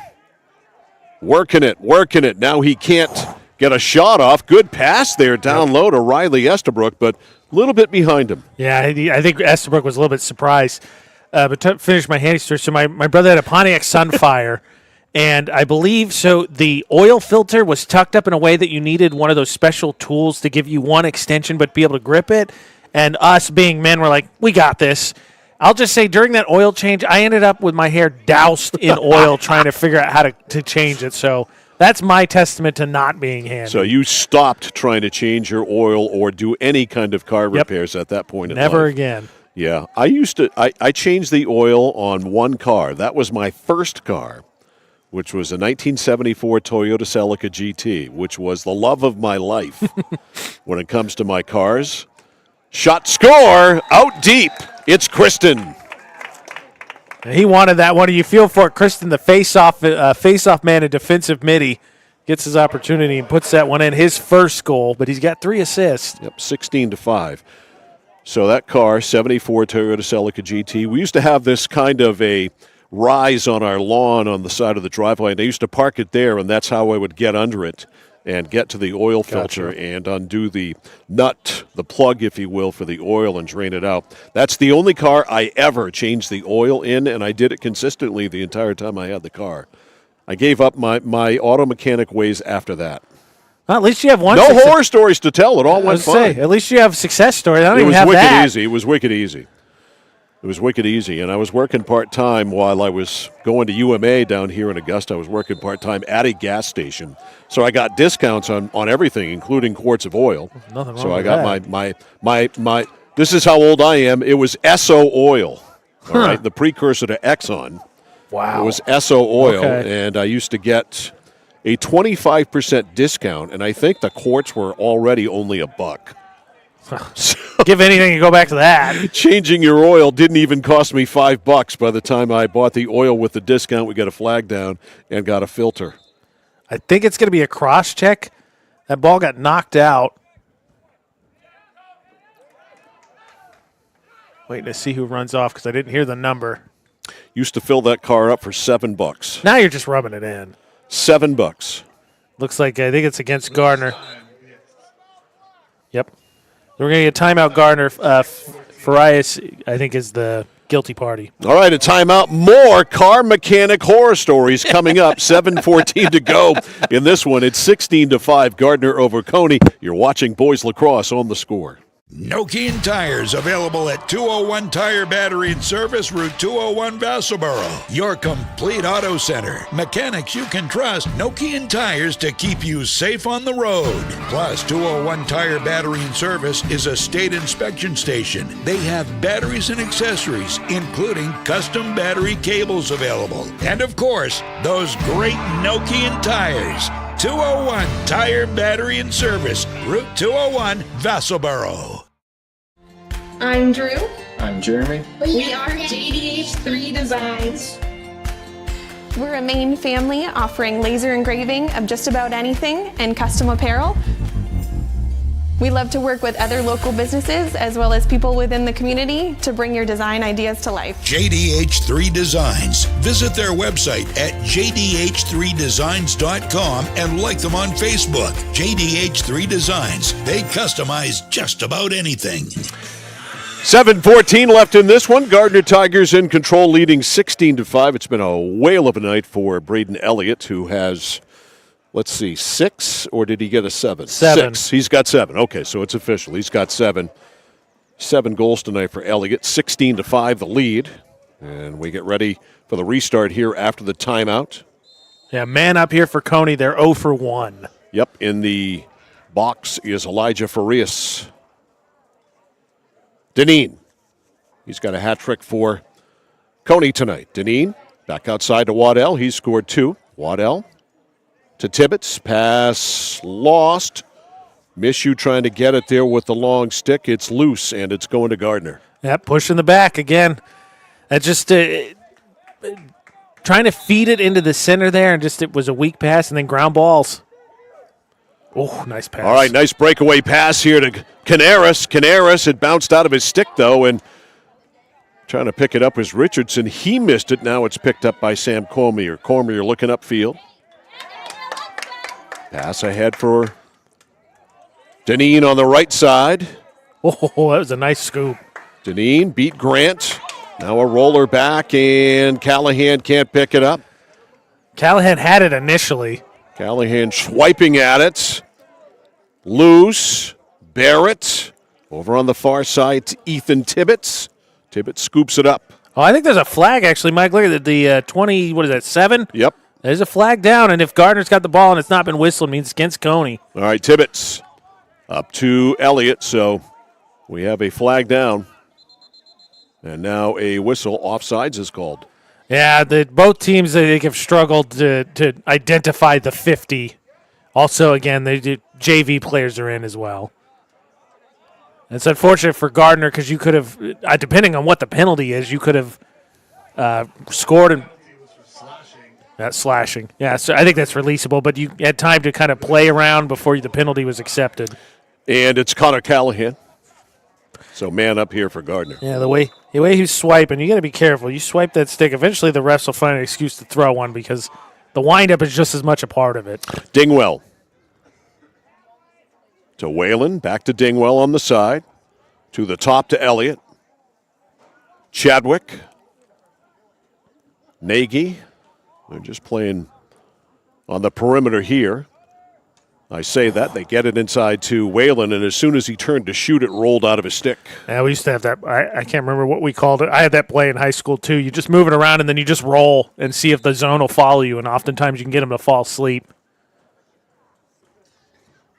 working it. Now he can't get a shot off. Good pass there down low to Riley Estabrook, but a little bit behind him. Yeah, I think Estabrook was a little bit surprised. But to finish my handy story, so my brother had a Pontiac Sunfire, and I believe the oil filter was tucked up in a way that you needed one of those special tools to give you one extension but be able to grip it. And us being men, we're like, we got this. I'll just say during that oil change, I ended up with my hair doused in oil trying to figure out how to change it. So that's my testament to not being handy. So you stopped trying to change your oil or do any kind of car repairs at that point in life. Never again. Yeah. I changed the oil on one car. That was my first car, which was a 1974 Toyota Celica GT, which was the love of my life when it comes to my cars. Shot score out deep. It's Kristen. He wanted that one. You feel for it. Kristen, the face-off man in defensive midi, gets his opportunity and puts that one in. His first goal, but he's got 3 assists. Yep, 16-5. So that car, 74 Toyota Celica GT, we used to have this kind of a rise on our lawn on the side of the driveway, and I used to park it there, and that's how I would get under it and get to the oil filter and undo the nut, the plug, if you will, for the oil and drain it out. That's the only car I ever changed the oil in, and I did it consistently the entire time I had the car. I gave up my auto mechanic ways after that. Well, at least you have one. No horror stories to tell. It all went fine. At least you have success stories. I don't even It have that. was wicked easy. It was wicked easy. It was wicked easy, and I was working part-time while I was going to UMA down here in Augusta. I was working part-time at a gas station, so I got discounts on everything, including quarts of oil. Nothing wrong so I with got that. my this is how old I am. It was Esso oil, all right, the precursor to Exxon. Wow. It was Esso oil, Okay. and I used to get a 25% discount, and I think the quarts were already only $1. So give anything to go back to that. Changing your oil didn't even cost me $5 by the time I bought the oil with the discount. We got a flag down and got a filter. I think it's going to be a cross check. That ball got knocked out. Waiting to see who runs off because I didn't hear the number. Used to fill that car up for $7. Now you're just rubbing it in. $7. Looks like I think it's against Gardiner. Yep. We're going to get a timeout, Gardiner. Farias, I think, is the guilty party. All right, a timeout. More car mechanic horror stories coming up. 7:14 to go in this one. It's 16-5, Gardiner over Cony. You're watching boys lacrosse on The Score. Nokian Tires, available at 201 Tire Battery and Service, Route 201, Vassalboro. Your complete auto center. Mechanics you can trust. Nokian Tires to keep you safe on the road. Plus, 201 Tire Battery and Service is a state inspection station. They have batteries and accessories, including custom battery cables available. And of course, those great Nokian tires. 201 Tire Battery and Service, Route 201, Vassalboro. I'm Drew. I'm Jeremy. We are JDH3 Designs. We're a Maine family offering laser engraving of just about anything and custom apparel. We love to work with other local businesses as well as people within the community to bring your design ideas to life. JDH3 Designs. Visit their website at jdh3designs.com and like them on Facebook. JDH3 Designs. They customize just about anything. 7:14 left in this one. Gardiner Tigers in control, leading 16-5. It's been a whale of a night for Braden Elliott, who has, let's see, 6, or did he get a 7? 7. 6. He's got 7. Okay, so it's official. He's got 7. 7 goals tonight for Elliott. 16-5 the lead. And we get ready for the restart here after the timeout. Yeah, man up here for Cony. They're 0 for 1. Yep, in the box is Elijah Farias. Deneen. He's got a hat trick for Cony tonight. Deneen back outside to Waddell. He's scored 2. Waddell to Tibbetts. Pass lost. Mishu trying to get it there with the long stick. It's loose, and it's going to Gardiner. Yep, pushing the back again. That just trying to feed it into the center there, and just it was a weak pass, and then ground balls. Oh, nice pass. All right, nice breakaway pass here to Canaris. Canaris, it bounced out of his stick, though, and trying to pick it up was Richardson. He missed it. Now it's picked up by Sam Cormier. Cormier looking upfield. Pass ahead for Deneen on the right side. Oh, that was a nice scoop. Deneen beat Grant. Now a roller back, and Callahan can't pick it up. Callahan had it initially. Callahan swiping at it. Loose. Barrett. Over on the far side to Ethan Tibbetts. Tibbetts scoops it up. Oh, I think there's a flag, actually, Mike. Look at the 20, what is that, 7? Yep. There's a flag down, and if Gardner's got the ball and it's not been whistled, it means it's against Cony. All right, Tibbetts up to Elliott, so we have a flag down. And now a whistle. Offsides is called. Yeah, both teams, I think, have struggled to identify the 50. Also, again, JV players are in as well. It's unfortunate for Gardiner because you could have, depending on what the penalty is, you could have scored and that's slashing. Yeah, so I think that's releasable, but you had time to kind of play around before the penalty was accepted. And it's Connor Callahan. So man up here for Gardiner. Yeah, the way he's swiping, you got to be careful. You swipe that stick, eventually the refs will find an excuse to throw one because the windup is just as much a part of it. Dingwell to Whalen, back to Dingwell on the side, to the top to Elliott. Chadwick, Nagy, they're just playing on the perimeter here. I say that, they get it inside to Whalen, and as soon as he turned to shoot, it rolled out of his stick. Yeah, we used to have that. I can't remember what we called it. I had that play in high school, too. You just move it around, and then you just roll and see if the zone will follow you, and oftentimes you can get them to fall asleep.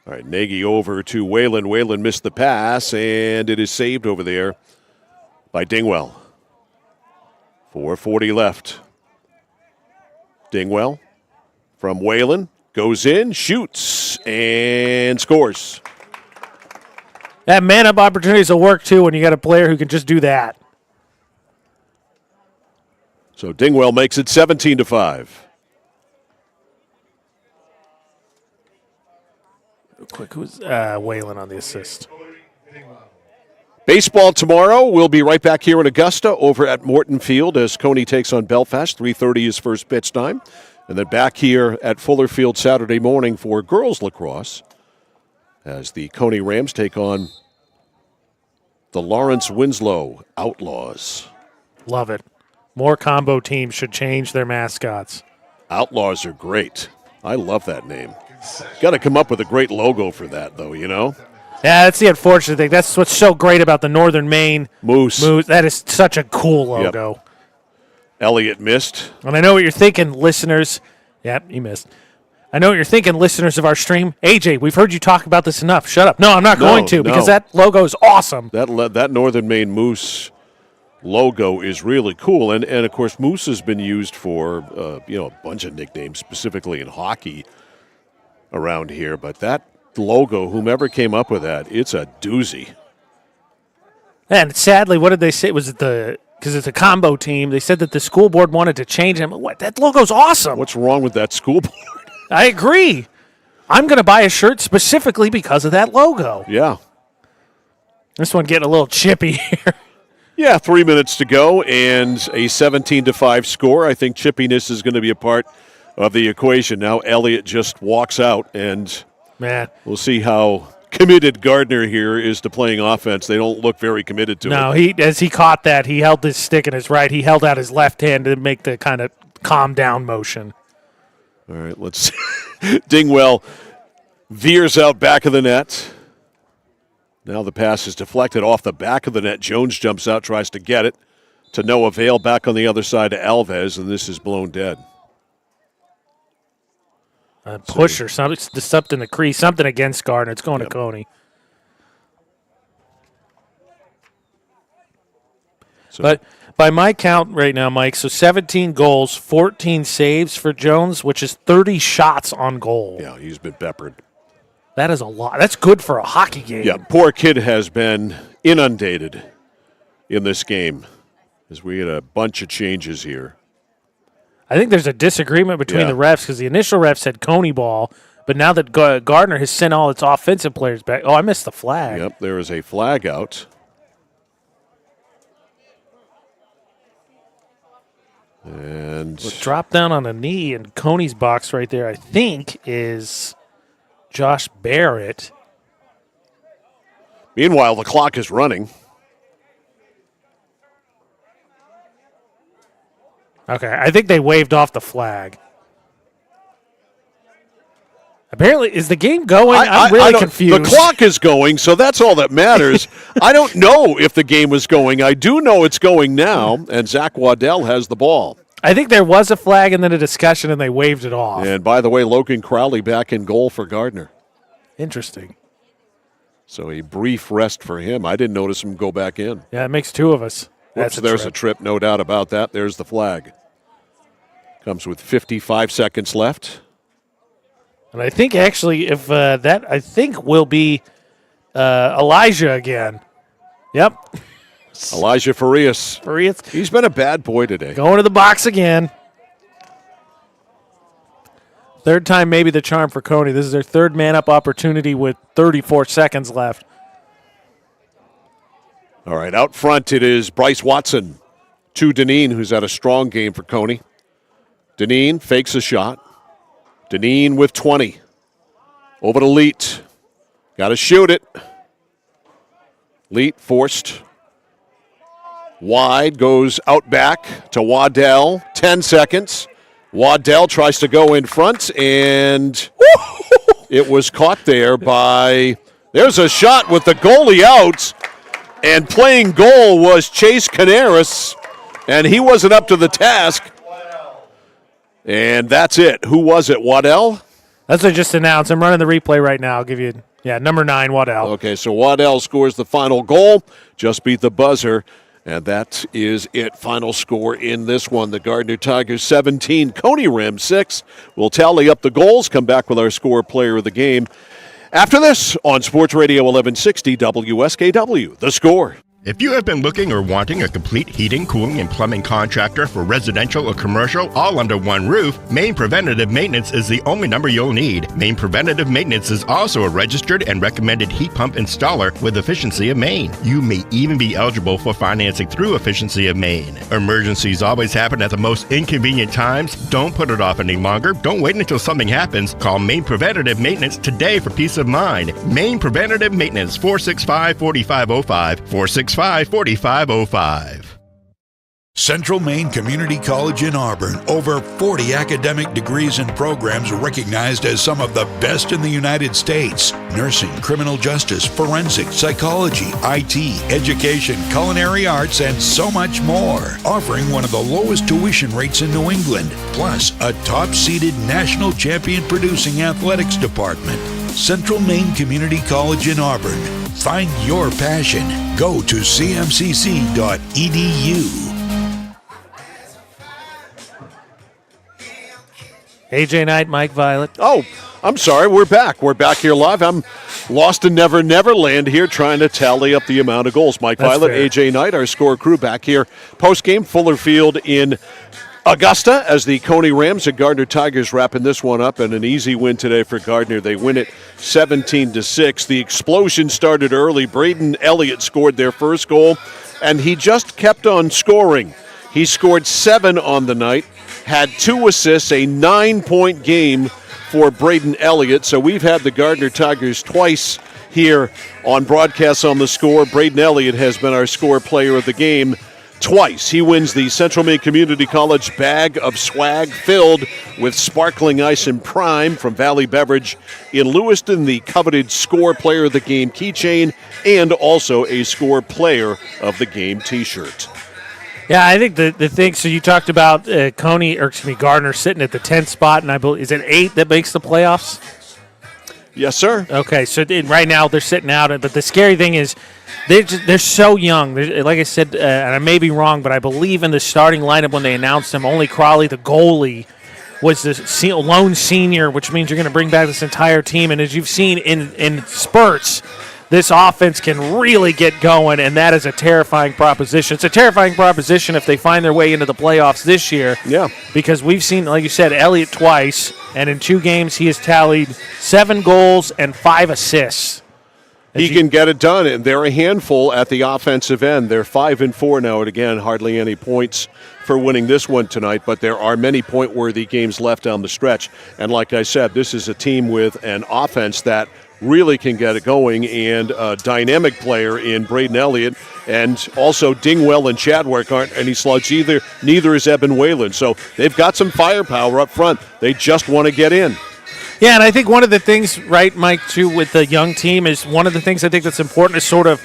All right, Nagy over to Whalen. Whalen missed the pass, and it is saved over there by Dingwell. 4:40 left. Dingwell from Whalen. Goes in, shoots, and scores. That man-up opportunities will work, too, when you got a player who can just do that. So Dingwell makes it 17-5. Real quick, who's Whalen on the assist? Baseball tomorrow. We'll be right back here in Augusta over at Morton Field as Cony takes on Belfast. 3:30 is first pitch time. And then back here at Fuller Field Saturday morning for girls lacrosse as the Cony Rams take on the Lawrence Winslow Outlaws. Love it. More combo teams should change their mascots. Outlaws are great. I love that name. Got to come up with a great logo for that, though, you know? Yeah, that's the unfortunate thing. That's what's so great about the Northern Maine Moose. That is such a cool logo. Yep. Elliott missed. And I know what you're thinking, listeners. Yep, he missed. I know what you're thinking, listeners of our stream. AJ, we've heard you talk about this enough. Shut up. No, I'm not going to because that logo is awesome. That Northern Maine Moose logo is really cool. And of course, Moose has been used for a bunch of nicknames, specifically in hockey around here. But that logo, whomever came up with that, it's a doozy. And sadly, what did they say? Was it because it's a combo team, they said that the school board wanted to change them. What? That logo's awesome. What's wrong with that school board? I agree. I'm going to buy a shirt specifically because of that logo. Yeah. This one getting a little chippy here. Yeah, 3 minutes to go and a 17-5 score. I think chippiness is going to be a part of the equation. Now Elliott just walks out, and we'll see how committed Gardiner here is to playing offense. They don't look very committed to it. No, as he caught that, he held his stick in his right. He held out his left hand to make the kind of calm down motion. All right, let's see. Dingwell veers out back of the net. Now the pass is deflected off the back of the net. Jones jumps out, tries to get it to no avail. Back on the other side to Alves, and this is blown dead. Push or something in the crease, something against Gardiner. It's going to Cony. But by my count right now, Mike, so 17 goals, 14 saves for Jones, which is 30 shots on goal. Yeah, he's been peppered. That is a lot. That's good for a hockey game. Yeah, poor kid has been inundated in this game as we had a bunch of changes here. I think there's a disagreement between the refs because the initial ref said Cony ball, but now that Gardiner has sent all its offensive players back. Oh, I missed the flag. Yep, there is a flag out. And drop down on a knee in Cony's box right there, I think, is Josh Barrett. Meanwhile, the clock is running. Okay, I think they waved off the flag. Apparently, is the game going? I'm really confused. The clock is going, so that's all that matters. I don't know if the game was going. I do know it's going now, and Zach Waddell has the ball. I think there was a flag and then a discussion, and they waved it off. And by the way, Logan Crowley back in goal for Gardiner. Interesting. So a brief rest for him. I didn't notice him go back in. Yeah, it makes two of us. There's a trip, no doubt about that. There's the flag. Comes with 55 seconds left. And I think actually if I think will be Elijah again. Yep. Elijah Farias. He's been a bad boy today. Going to the box again. Third time maybe the charm for Cony. This is their third man-up opportunity with 34 seconds left. All right, out front it is Bryce Watson to Deneen, who's had a strong game for Cony. Deneen fakes a shot. Deneen with 20. Over to Leet. Got to shoot it. Leet forced. Wide, goes out back to Waddell. 10 seconds. Waddell tries to go in front, and it was caught there by... There's a shot with the goalie out, and playing goal was Chase Canaris, and he wasn't up to the task. And that's it. Who was it, Waddell? That's what I just announced. I'm running the replay right now. I'll give you, number 9, Waddell. Okay, so Waddell scores the final goal, just beat the buzzer, and that is it. Final score in this one. The Gardiner Tigers 17, Cony Rams 6. We'll tally up the goals, come back with our score player of the game. After this, on Sports Radio 1160 WSKW, The Score. If you have been looking or wanting a complete heating, cooling, and plumbing contractor for residential or commercial all under one roof, Maine Preventative Maintenance is the only number you'll need. Maine Preventative Maintenance is also a registered and recommended heat pump installer with Efficiency of Maine. You may even be eligible for financing through Efficiency of Maine. Emergencies always happen at the most inconvenient times. Don't put it off any longer. Don't wait until something happens. Call Maine Preventative Maintenance today for peace of mind. Maine Preventative Maintenance, 465-4505, 465-4505. Central Maine Community College in Auburn. Over 40 academic degrees and programs recognized as some of the best in the United States. Nursing, criminal justice, forensic, psychology, IT, education, culinary arts, and so much more. Offering one of the lowest tuition rates in New England. Plus, a top-seeded national champion producing athletics department. Central Maine Community College in Auburn. Find your passion. Go to cmcc.edu. AJ Knight, Mike Violet. Oh, I'm sorry. We're back. We're back here live. I'm lost in Never Land here trying to tally up the amount of goals. Mike Violet, fair. AJ Knight, our score crew back here. Post-game, Fuller Field in Augusta as the Cony Rams and Gardiner Tigers wrapping this one up, and an easy win today for Gardiner. They win it 17-6. The explosion started early. Braden Elliott scored their first goal, and he just kept on scoring. He scored 7 on the night, had 2 assists, a 9-point game for Braden Elliott. So we've had the Gardiner Tigers twice here on broadcasts on The Score. Braden Elliott has been our score player of the game twice. He wins the Central Maine Community College Bag of Swag filled with sparkling ice and prime from Valley Beverage in Lewiston, the coveted Score Player of the Game keychain, and also a Score Player of the Game t-shirt. Yeah, I think the thing, so you talked about Gardiner sitting at the 10th spot, and I believe, is it 8 that makes the playoffs? Yes, sir. Okay, so right now they're sitting out, but the scary thing is they're so young. Like I said, and I may be wrong, but I believe in the starting lineup when they announced them, only Crowley, the goalie, was the lone senior, which means you're going to bring back this entire team. And as you've seen in spurts, this offense can really get going, and that is a terrifying proposition. It's a terrifying proposition if they find their way into the playoffs this year. Yeah. Because we've seen, like you said, Elliott twice, and in 2 games he has tallied 7 goals and 5 assists. He can get it done, and they're a handful at the offensive end. They're 5-4 now, and again, hardly any points for winning this one tonight, but there are many point-worthy games left down the stretch. And like I said, this is a team with an offense that really can get it going, and a dynamic player in Braden Elliott, and also Dingwell and Chadwick aren't any slugs either. Neither is Eben Whalen. So they've got some firepower up front. They just want to get in. Yeah, and I think one of the things, right, Mike, too, with the young team is one of the things I think that's important is sort of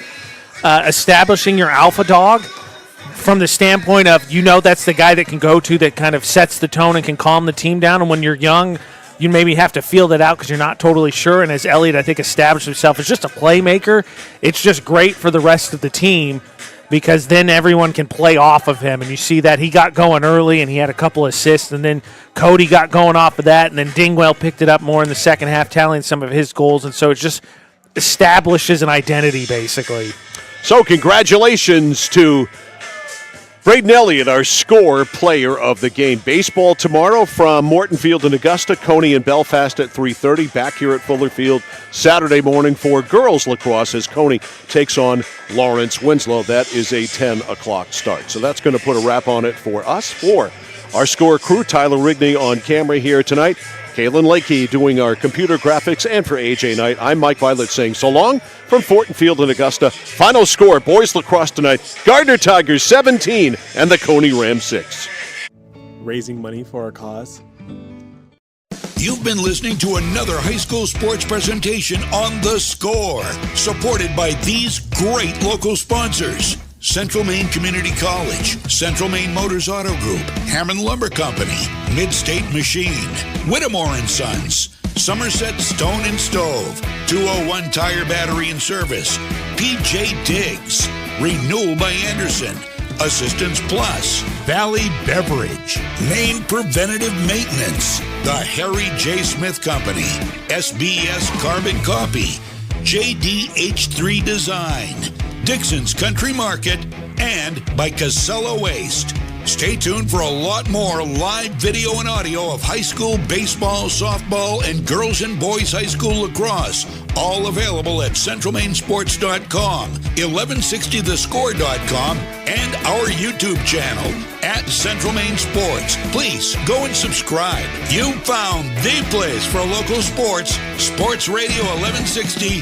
establishing your alpha dog from the standpoint of, that's the guy that can go to that kind of sets the tone and can calm the team down. And when you're young, you maybe have to feel that out because you're not totally sure. And as Elliott, I think, established himself as just a playmaker, it's just great for the rest of the team because then everyone can play off of him. And you see that he got going early and he had a couple assists, and then Cody got going off of that, and then Dingwell picked it up more in the second half, tallying some of his goals. And so it just establishes an identity, basically. So congratulations to Braden Elliott, our score player of the game. Baseball tomorrow from Morton Field in Augusta, Cony and Belfast at 3:30. Back here at Fuller Field Saturday morning for girls lacrosse as Cony takes on Lawrence Winslow. That is a 10 o'clock start. So that's going to put a wrap on it for us. For our score crew, Tyler Rigney on camera here tonight. Kaylin Lakey doing our computer graphics, and for AJ Knight, I'm Mike Violet saying so long from Fortin Field in Augusta. Final score, boys lacrosse tonight, Gardiner Tigers 17 and the Cony Rams 6. Raising money for our cause. You've been listening to another high school sports presentation on The Score, supported by these great local sponsors. Central Maine Community College, Central Maine Motors Auto Group, Hammond Lumber Company, Mid-State Machine, Whittemore & Sons, Somerset Stone and Stove, 201 Tire Battery and Service, PJ Diggs, Renewal by Anderson, Assistance Plus, Valley Beverage, Maine Preventative Maintenance, The Harry J. Smith Company, SBS Carbon Copy, JDH3 Design, Dixon's Country Market, and by Casella Waste. Stay tuned for a lot more live video and audio of high school baseball, softball, and girls and boys high school lacrosse. All available at centralmainsports.com, 1160thescore.com, and our YouTube channel at Central Maine Sports. Please go and subscribe. You found the place for local sports, Sports Radio 1160